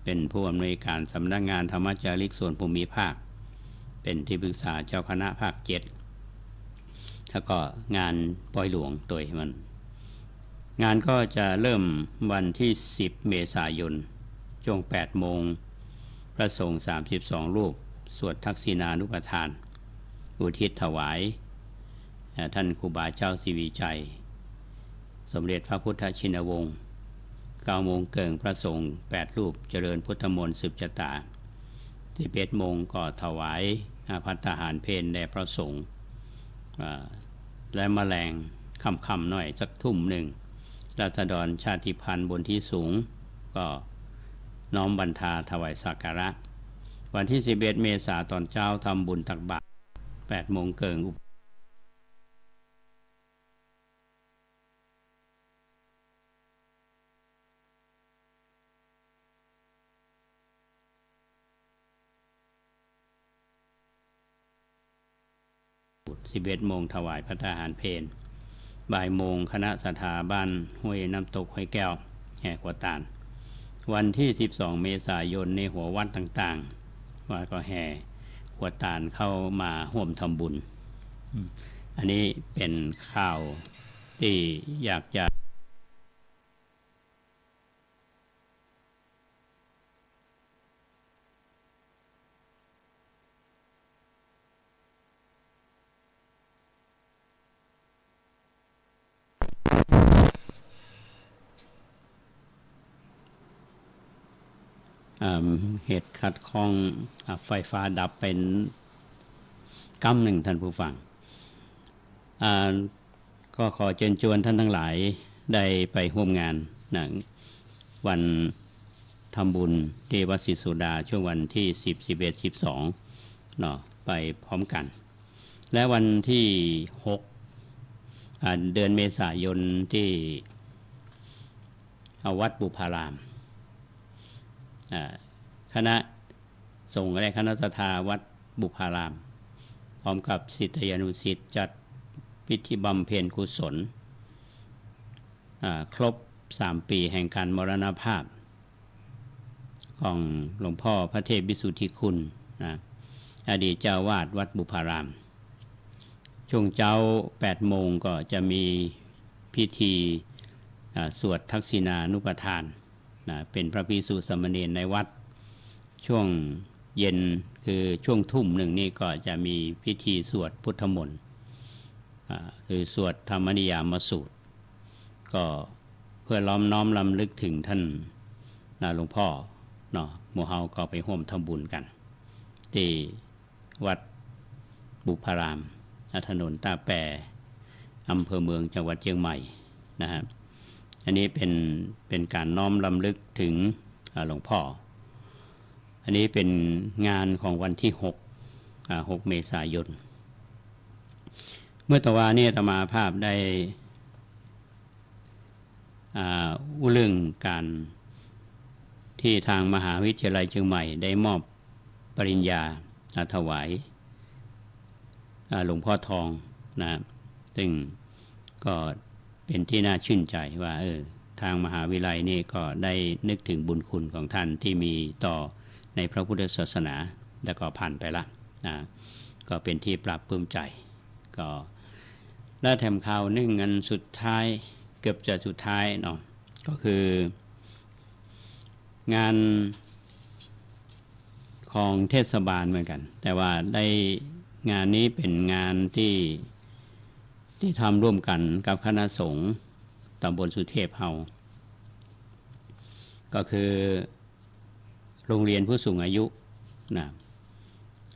เป็นผู้อำนวยการสำนักงานธรรมจาริกส่วนภูมิภาคเป็นที่ปรึกษาเจ้าคณะภาค 7แล้วก็งานปล่อยหลวงโดยมันงานก็จะเริ่มวันที่10 เมษายนช่วง 8 โมงพระสงฆ์32 รูปสวดทักษิณานุปทานอุทิศถวายท่านครูบาเจ้าศรีวิชัยสมเด็จพระพุทธชินวงศ์9 โมงเกิงพระสงฆ์8 รูปเจริญพุทธมนต์สืบชะตา11 โมงก็ถวายภัตตาหารเพลแด่พระสงฆ์และแมลงค่ำๆหน่อยสักทุ่มหนึ่งราษฎรชาติพันธุ์บนที่สูงก็น้อมบรรทาถวายสักการะวันที่11 เมษายนตอนเช้าทำบุญตักบาตร8 โมงเกิง11 โมงถวายพระทหารเพลบ่ายโมงคณะสถาบันห้วยน้ำตกห้วยแก้วแห่ขวตาลวันที่12 เมษายนในหัววัดต่างๆว่าก็แห่ขวตาลเข้ามาร่วมทำบุญอันนี้เป็นข่าวที่อยากจะ เหตุขัดข้องไฟฟ้าดับเป็นกำหนึ่งท่านผู้ฟังก็ขอเชิญชวนท่านทั้งหลายได้ไปร่วมงานวันทำบุญที่วัดศรีสุดาช่วงวันที่10 11 12เนาะไปพร้อมกันและวันที่6เดือนเมษายนที่วัดบุพารามคณะสงฆ์และคณะศรัทธาวัดบุพารามพร้อมกับศิษยานุศิษย์จัดพิธีบำเพ็ญกุศลครบ3 ปีแห่งการมรณภาพของหลวงพ่อพระเทพวิสุทธิคุณอดีตเจ้าวาดวัดบุพารามช่วงเช้า 8 โมงก็จะมีพิธีสวดทักษิณานุปทานเป็นพระภิกษุสามเณรในวัดช่วงเย็นคือช่วงทุ่มหนึ่งนี่ก็จะมีพิธีสวดพุทธมนต์คือสวดธรรมนิยามสูตรก็เพื่อน้อมรำลึกถึงท่านหลวงพ่อเนาะหมู่เฮาก็ไปร่วมทำบุญกันที่วัดบุพารามถนนตาแปรอำเภอเมืองจังหวัดเชียงใหม่นะครับอันนี้เป็นการน้อมรำลึกถึงหลวงพ่ออันนี้เป็นงานของวันที่6 เมษายนเมื่อตะวาเนี่ยอาตมาภาพได้เรื่องการที่ทางมหาวิทยาลัยเชียงใหม่ได้มอบปริญญาถวายหลวงพ่อทองนะซึ่งก็เป็นที่น่าชื่นใจว่าทางมหาวิทยาลัยนี่ก็ได้นึกถึงบุญคุณของท่านที่มีต่อในพระพุทธศาสนาแล้วก็ผ่านไปละนะก็เป็นที่ปราบปลื้มใจก็และแถมข่าวนึ่งอันสุดท้ายเกือบจะสุดท้ายเนาะก็คืองานของเทศบาลเหมือนกันแต่ว่าได้งานนี้เป็นงานที่ทำร่วมกันกับคณะสงฆ์ตำบลสุเทพเฮาก็คือโรงเรียนผู้สูงอายุนะ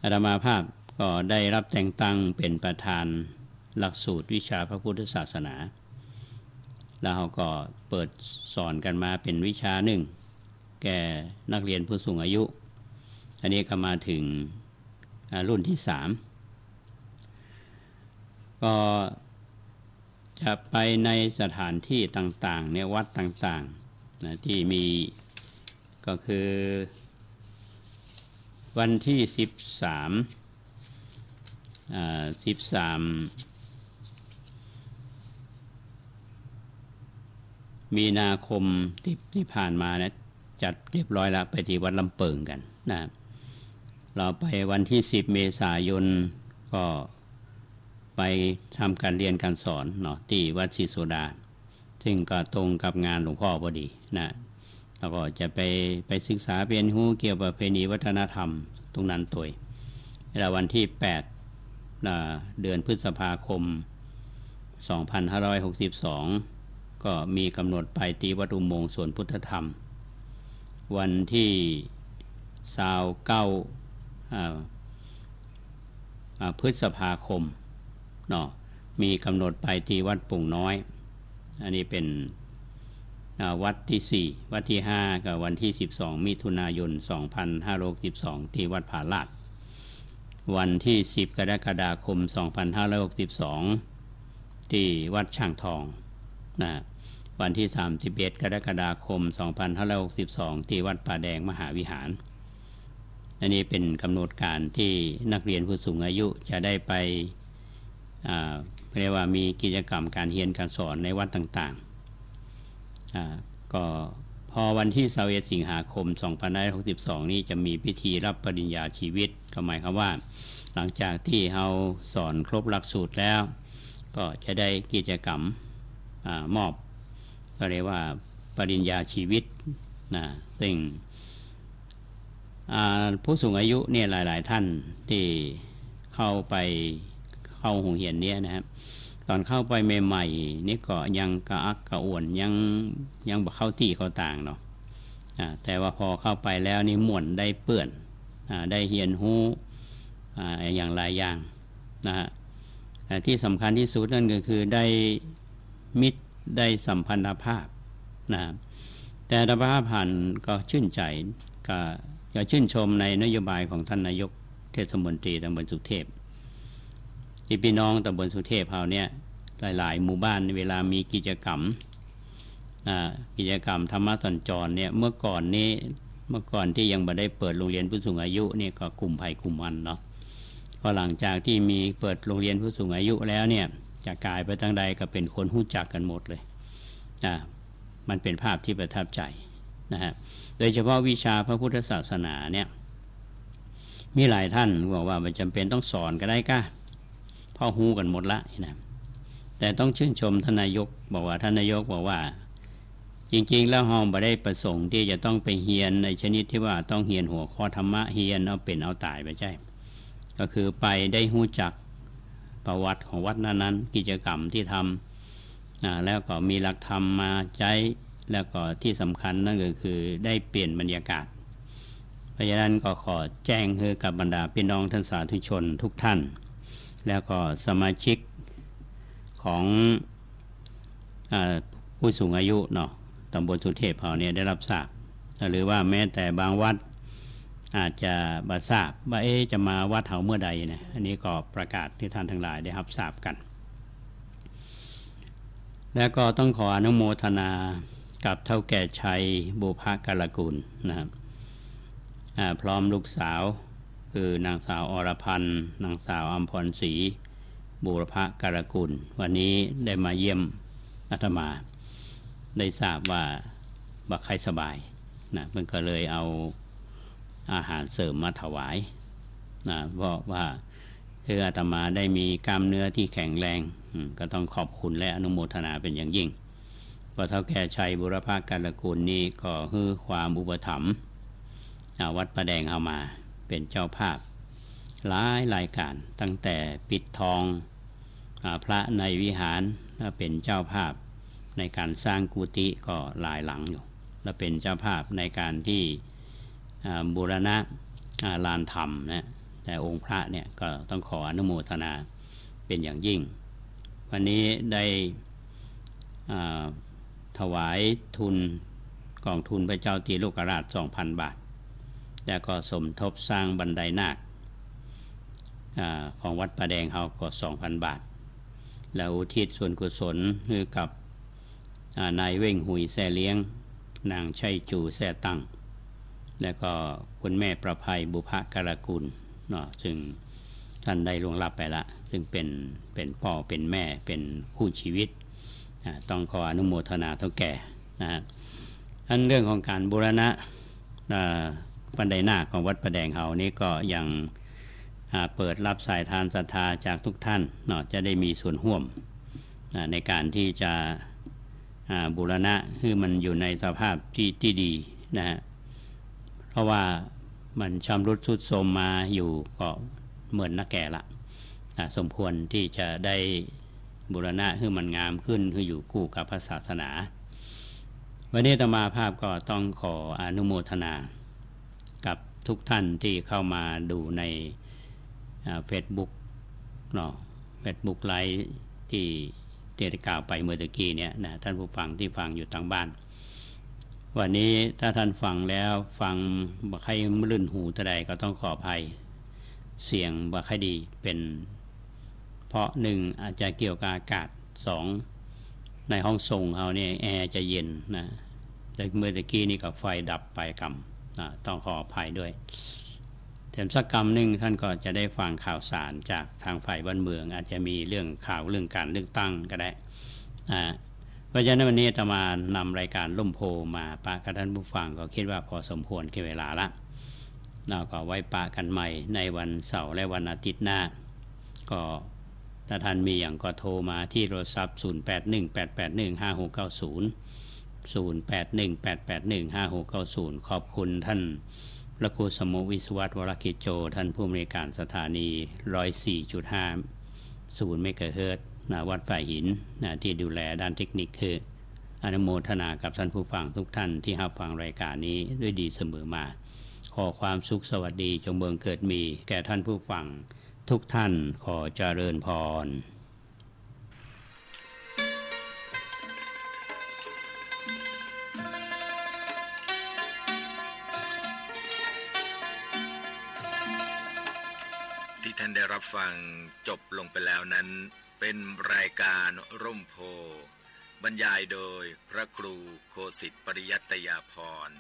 อาตมาภาพก็ได้รับแต่งตั้งเป็นประธานหลักสูตรวิชาพระพุทธศาสนาแล้วเขาก็เปิดสอนกันมาเป็นวิชาหนึ่งแก่นักเรียนผู้สูงอายุอันนี้ก็มาถึงรุ่นที่3ก็จะไปในสถานที่ต่างๆเนี่ยวัดต่างๆนะที่มีก็คือวันที่13 มีนาคมที่ผ่านมานะจัดเรียบร้อยแล้วไปที่วัดลำเปิงกันนะเราไปวันที่10 เมษายนก็ไปทำการเรียนการสอนเนาะที่วัดศรีสุดาซึ่งก็ตรงกับงานหลวงพ่อพอดีนะแล้วก็จะไปศึกษาเรียนรู้เกี่ยวกับประเพณีวัฒนธรรมตรงนั้นตัวแล้ววันที่8เดือนพฤษภาคม 2562ก็มีกำหนดไปที่วัดอุโมงค์สวนพุทธธรรมวันที่29 พฤษภาคมเนาะมีกำหนดไปที่วัดปุ่งน้อยอันนี้เป็นวัดที่4วัดที่5กับวันที่12 มิถุนายน 2562ที่วัดผาลาดวันที่10 กรกฎาคม 2562ที่วัดช่างทองนะวันที่31 กรกฎาคม 2562ที่วัดป่าแดงมหาวิหารอันนี้เป็นกำหนดการที่นักเรียนผู้สูงอายุจะได้ไปเรียกว่ามีกิจกรรมการเรียนการสอนในวัดต่างๆก็พอวันที่21 สิงหาคม 2562นี้จะมีพิธีรับปริญญาชีวิตก็หมายความว่าหลังจากที่เราสอนครบหลักสูตรแล้วก็จะได้กิจกรรมมอบก็เรียกว่าปริญญาชีวิตนะซึ่งผู้สูงอายุเนี่ยหลายๆท่านที่เข้าโรงเรียนนี้นะครับตอนเข้าไปใหม่ๆนี่ก็ยังกระอักกระอ่วนยังบ่เข้าที่เข้าต่างเนาะ แต่ว่าพอเข้าไปแล้วนี่ม่วนได้เปื้อนได้เฮียนหูอย่างหลายอย่างนะฮะที่สำคัญที่สุดนั่นก็คือได้มิตรได้สัมพันธภาพนะแต่ธรรมผ่านก็ชื่นใจก็ชื่นชมในนโยบายของท่านนายกเทศมนตรีตำบลสุเทพที่พี่น้องตำบลสุเทพเราเนี่ยหลายๆหมู่บ้านเวลามีกิจกรรมธรรมสัญจรเนี่ยเมื่อก่อนที่ยังไม่ได้เปิดโรงเรียนผู้สูงอายุเนี่ยก็กลุ่มไผ่กลุ่มมันเนาะพอหลังจากที่มีเปิดโรงเรียนผู้สูงอายุแล้วเนี่ยจะกลายไปทางใดก็เป็นคนรู้จักกันหมดเลยมันเป็นภาพที่ประทับใจนะฮะโดยเฉพาะวิชาพระพุทธศาสนาเนี่ยมีหลายท่านบอกว่ามันจำเป็นต้องสอนก็ได้ก้าพ่อฮู้กันหมดละนะแต่ต้องชื่นชมท่านนายกบอกว่าท่านนายกบอกว่าจริงๆแล้วเราไม่ได้ประสงค์ที่จะต้องไปเฮียนในชนิดที่ว่าต้องเฮียนหัวข้อธรรมะเฮียนเอาเป็นเอาตายไปใช่ก็คือไปได้รู้จักประวัติของวัดนั้นๆกิจกรรมที่ทำแล้วก็มีหลักธรรมมาใช้แล้วก็ที่สำคัญนั่นก็คือได้เปลี่ยนบรรยากาศเพราะฉะนั้นก็ขอแจ้งให้กับบรรดาพี่น้องท่านสาธุชนทุกท่านแล้วก็สมาชิกของผู้สูงอายุเนาะตำบลสุเทพเราเนี่ยได้รับทราบหรือว่าแม้แต่บางวัดอาจจะบ่ทราบว่าจะมาวัดเฮาเมื่อใดนะอันนี้ก็ประกาศที่ท่านทั้งหลายได้รับทราบกันแล้วก็ต้องขออนุโมทนากับเฒ่าแก่ชัยบุพกาลกุลนะครับพร้อมลูกสาวคือนางสาวอรพันธ์นางสาวอัมพรศรีบุรพกาลกุลวันนี้ได้มาเยี่ยมอาตมาได้ทราบว่าบ่ค่อยสบายนะเพิ่นก็เลยเอาอาหารเสริมมาถวายนะเพราะว่าคืออาตมาได้มีกล้ามเนื้อที่แข็งแรงก็ต้องขอบคุณและอนุโมทนาเป็นอย่างยิ่งเพราะเฒ่าแก่ชัยบุรพกาลกุลนี้ก็คือความอุปถัมภ์วัดประแดงเอามาเป็นเจ้าภาพหลายรายการตั้งแต่ปิดทองพระในวิหารเป็นเจ้าภาพในการสร้างกุฏิก็หลายหลังอยู่และเป็นเจ้าภาพในการที่บูรณะลานธรรมนะแต่องค์พระเนี่ยก็ต้องขออนุโมทนาเป็นอย่างยิ่งวันนี้ได้ถวายทุนกองทุนพระเจ้าตีโลกราช 2,000 บาทแล้วก็สมทบสร้างบันไดนาคของวัดประแดงเฮาก็ 2,000 บาทแล้วอุทิศส่วนกุศลให้กับนายเว่งหุยแซ่เลี้ยงนางชัยจูแซ่ตั้งแล้วก็คุณแม่ประภัยบุพกาลกุลเนาะซึ่งท่านได้ล่วงลับไปละซึ่งเป็นพ่อเป็นแม่เป็นคู่ชีวิตต้องขออนุโมทนาเฒ่าแก่นะฮะอันเรื่องของการบูรณะบันไดนาคของวัดประแดงเฮานี้ก็ยังเปิดรับสายทานศรัทธาจากทุกท่านเนาะจะได้มีส่วนร่วมในการที่จะบูรณะให้มันอยู่ในสภาพที่ดีนะฮะเพราะว่ามันชำรุดทรุดโทรมมาอยู่ก็เหมือนนักแก่ละสมควรที่จะได้บูรณะให้มันงามขึ้นให้อยู่คู่กับพระศาสนาวันนี้อาตมาภาพก็ต้องขออนุโมทนากับทุกท่านที่เข้ามาดูในFacebook เนาะ Facebook ไลฟ์ที่ได้กล่าวไปเมื่อตะกี้เนี่ยนะท่านผู้ฟังที่ฟังอยู่ทางบ้านวันนี้ถ้าท่านฟังแล้วฟังบ่ค่อยลื่นหูเท่าใดก็ต้องขออภัยเสียงบ่ค่อยดีเป็นเพราะ1อาจจะเกี่ยวกับอากาศ2ในห้องส่งเฮาเนี่ยแอร์จะเย็นนะแต่เมื่อตะกี้นี่ก็ไฟดับไปกรรมต้องขออภัยด้วยแถมสักกรรมนึงท่านก็จะได้ฟังข่าวสารจากทางฝ่ายบ้านเมืองอาจจะมีเรื่องข่าวเรื่องการเลือกตั้งก็ได้เพราะฉะนั้นวันนี้อาตมานำรายการล่มโพมาปะกับท่านผู้ฟังก็คิดว่าพอสมควรแก่เวลาละเราก็ไว้ปะกันใหม่ในวันเสาร์และวันอาทิตย์หน้าก็ถ้าท่านมีอย่างก็โทรมาที่โทรศัพท์ 0818815690 0818815690 ขอบคุณท่านพระครูสมุวิศวัตรวรกิจโจท่านผู้อำนวยการสถานี 104.5 เมกะเฮิรตซ์วัดป่าหินที่ดูแลด้านเทคนิคคือ อนุโมทนากับท่านผู้ฟังทุกท่านที่รับฟังรายการนี้ด้วยดีเสมอมาขอความสุขสวัสดีจงบังเกิดมีแก่ท่านผู้ฟังทุกท่านขอเจริญพรที่ท่านได้รับฟังจบลงไปแล้วนั้นเป็นรายการร่มโพบรรยายโดยพระครูโคสิทธิ์ปริยัตยาภรณ์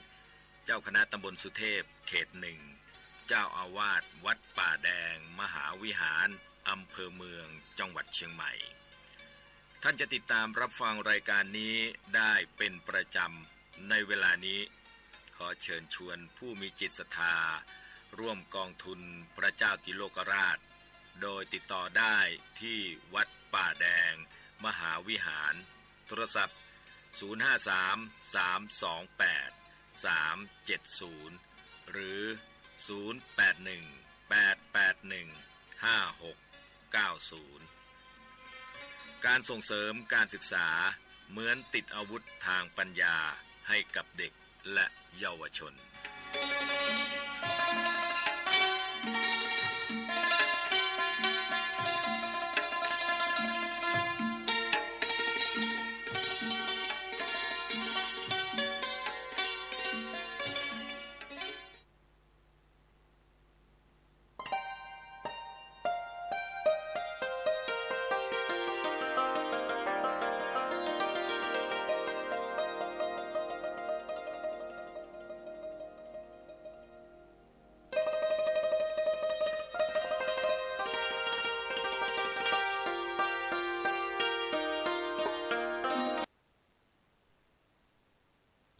เจ้าคณะตำบลสุเทพเขตหนึ่งเจ้าอาวาสวัดป่าแดงมหาวิหารอำเภอเมืองจังหวัดเชียงใหม่ท่านจะติดตามรับฟังรายการนี้ได้เป็นประจำในเวลานี้ขอเชิญชวนผู้มีจิตศรัทธาร่วมกองทุนพระเจ้าติโลกราชโดยติดต่อได้ที่วัดป่าแดงมหาวิหารโทรศัพท์053-328-370หรือ081-881-5690การส่งเสริมการศึกษาเหมือนติดอาวุธทางปัญญาให้กับเด็กและเยาวชน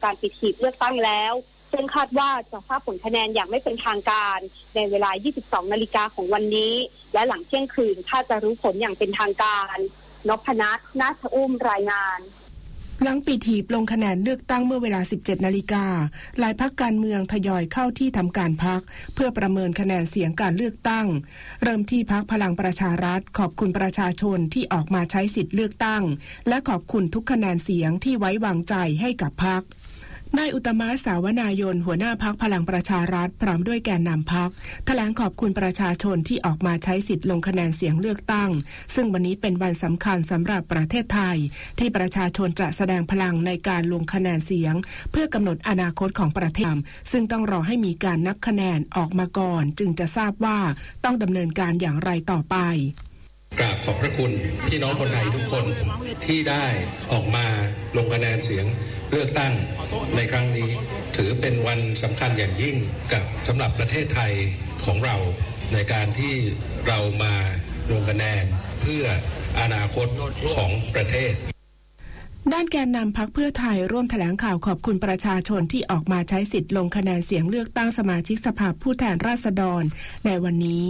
การปิดหีบเลือกตั้งแล้วซึ่งคาดว่าจะทราบผลคะแนนอย่างไม่เป็นทางการในเวลา 22 นาฬิกาของวันนี้และหลังเที่ยงคืนคาดจะรู้ผลอย่างเป็นทางการนพนัส นาถอุ้มรายงานหลังปิดหีบลงคะแนนเลือกตั้งเมื่อเวลา 17 นาฬิกาหลายพรรคการเมืองทยอยเข้าที่ทำการพรรคเพื่อประเมินคะแนนเสียงการเลือกตั้งเริ่มที่พรรคพลังประชารัฐขอบคุณประชาชนที่ออกมาใช้สิทธิ์เลือกตั้งและขอบคุณทุกคะแนนเสียงที่ไว้วางใจให้กับพรรคนายอุตตมะ สาวนายนหัวหน้าพรรคพลังประชารัฐพร้อมด้วยแกนนำพรรคแถลงขอบคุณประชาชนที่ออกมาใช้สิทธิ์ลงคะแนนเสียงเลือกตั้งซึ่งวันนี้เป็นวันสำคัญสำหรับประเทศไทยที่ประชาชนจะแสดงพลังในการลงคะแนนเสียงเพื่อกำหนดอนาคตของประเทศซึ่งต้องรอให้มีการนับคะแนนออกมาก่อนจึงจะทราบว่าต้องดำเนินการอย่างไรต่อไปกราบขอบพระคุณพี่น้องคนไทยทุกคนที่ได้ออกมาลงคะแนนเสียงเลือกตั้งในครั้งนี้ถือเป็นวันสำคัญอย่างยิ่งกับสำหรับประเทศไทยของเราในการที่เรามาลงคะแนนเพื่ออนาคตของประเทศด้านแกนนำพรรคเพื่อไทยร่วมแถลงข่าวขอบคุณประชาชนที่ออกมาใช้สิทธิ์ลงคะแนนเสียงเลือกตั้งสมาชิกสภาผู้แทนราษฎรในวันนี้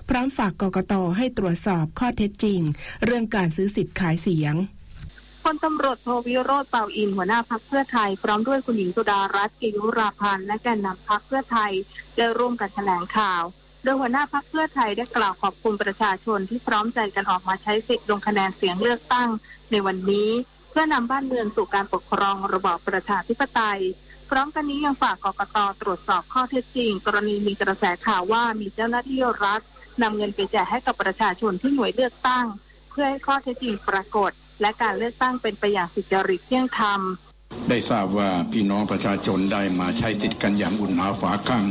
พร้อมฝากกกต.ให้ตรวจสอบข้อเท็จจริงเรื่องการซื้อสิทธิ์ขายเสียงพลตำรวจโทวิโรจน์ เป่าอินหัวหน้าพรรคเพื่อไทยพร้อมด้วยคุณหญิงสุดารัตน์ เกยุราพันธ์และแกนนำพรรคเพื่อไทยได้ร่วมกันแถลงข่าวโดยหัวหน้าพรรคเพื่อไทยได้กล่าวขอบคุณประชาชนที่พร้อมใจกันออกมาใช้สิทธิ์ลงคะแนนเสียงเลือกตั้งในวันนี้เพื่อนำบ้านเมืองสู่การปกครองระบอบประชาธิปไตยพร้อมกันนี้ยังฝากกกต.ตรวจสอบข้อเท็จจริงกรณีมีกระแสข่าวว่ามีเจ้าหน้าที่รัฐนำเงินไปแจกให้กับประชาชนที่หน่วยเลือกตั้งเพื่อให้ข้อเท็จจริงปรากฏและการเลือกตั้งเป็นไปอย่างสุจริตเที่ยงธรรมได้ทราบว่าพี่น้องประชาชนได้มาใช้สิทธิ์กันอย่างอุ่นหนาฝาข้าง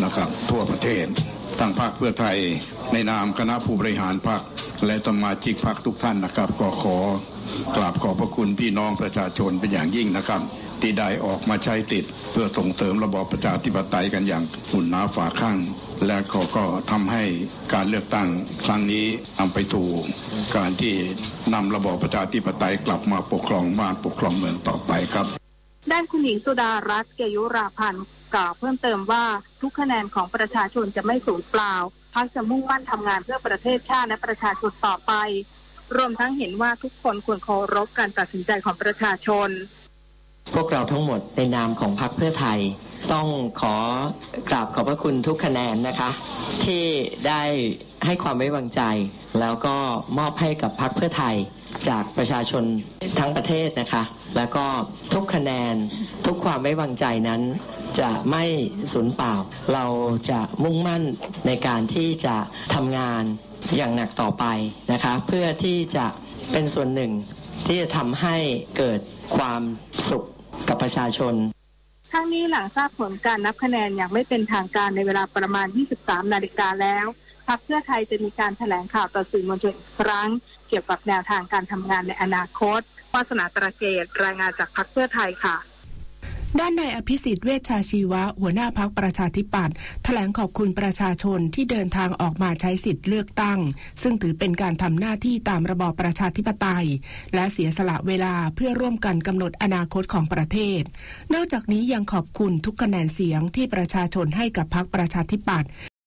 นะครับทั่วประเทศทางพรรคเพื่อไทยในนามคณะผู้บริหารพรรคและสมาชิกพรรคทุกท่านนะครับก็ขอกราบขอบพระคุณพี่น้องประชาชนเป็นอย่างยิ่งนะครับที่ได้ออกมาใช้สิทธิ์เพื่อส่งเสริมระบอบประชาธิปไตยกันอย่างอุ่นหนาฝาข้างและก็ทำให้การเลือกตั้งครั้งนี้นำไปสู่การที่นำระบอบประชาธิปไตยกลับมาปกครองบ้านปกครองเมืองต่อไปครับด้านคุณหญิงสุดารัตน์ เกยุราพันธ์กล่าวเพิ่มเติมว่าทุกคะแนนของประชาชนจะไม่สูญเปล่าพรรคจะมุ่งมั่นทำงานเพื่อประเทศชาติและประชาชนต่อไปรวมทั้งเห็นว่าทุกคนควรเคารพการตัดสินใจของประชาชนพวกเราทั้งหมดในนามของพรรคเพื่อไทยต้องขอกราบขอบพระคุณทุกคะแนนนะคะที่ได้ ให้ความไว้วางใจแล้วก็มอบให้กับพรรคเพื่อไทยจากประชาชนทั้งประเทศนะคะแล้วก็ทุกคะแนนทุกความไว้วางใจนั้นจะไม่สูญเปล่าเราจะมุ่งมั่นในการที่จะทำงานอย่างหนักต่อไปนะคะเพื่อที่จะเป็นส่วนหนึ่งที่จะทำให้เกิดความสุขกับประชาชนทั้งนี้หลังทราบผลการนับคะแนนอย่างไม่เป็นทางการในเวลาประมาณ 23 นาฬิกาแล้วพรรคเพื่อไทยจะมีการแถลงข่าวต่อสื่อมวลชนอีกครั้งเกี่ยวกับแนวทางการทำงานในอนาคตวาสนาตระเกตรายงานจากพรรคเพื่อไทยค่ะด้านนายอภิสิทธิ์เวชชาชีวะหัวหน้าพรรคประชาธิปัตย์แถลงขอบคุณประชาชนที่เดินทางออกมาใช้สิทธิ์เลือกตั้งซึ่งถือเป็นการทำหน้าที่ตามระบอบประชาธิปไตยและเสียสละเวลาเพื่อร่วมกันกำหนดอนาคตของประเทศนอกจากนี้ยังขอบคุณทุกคะแนนเสียงที่ประชาชนให้กับพรรคประชาธิปัตย์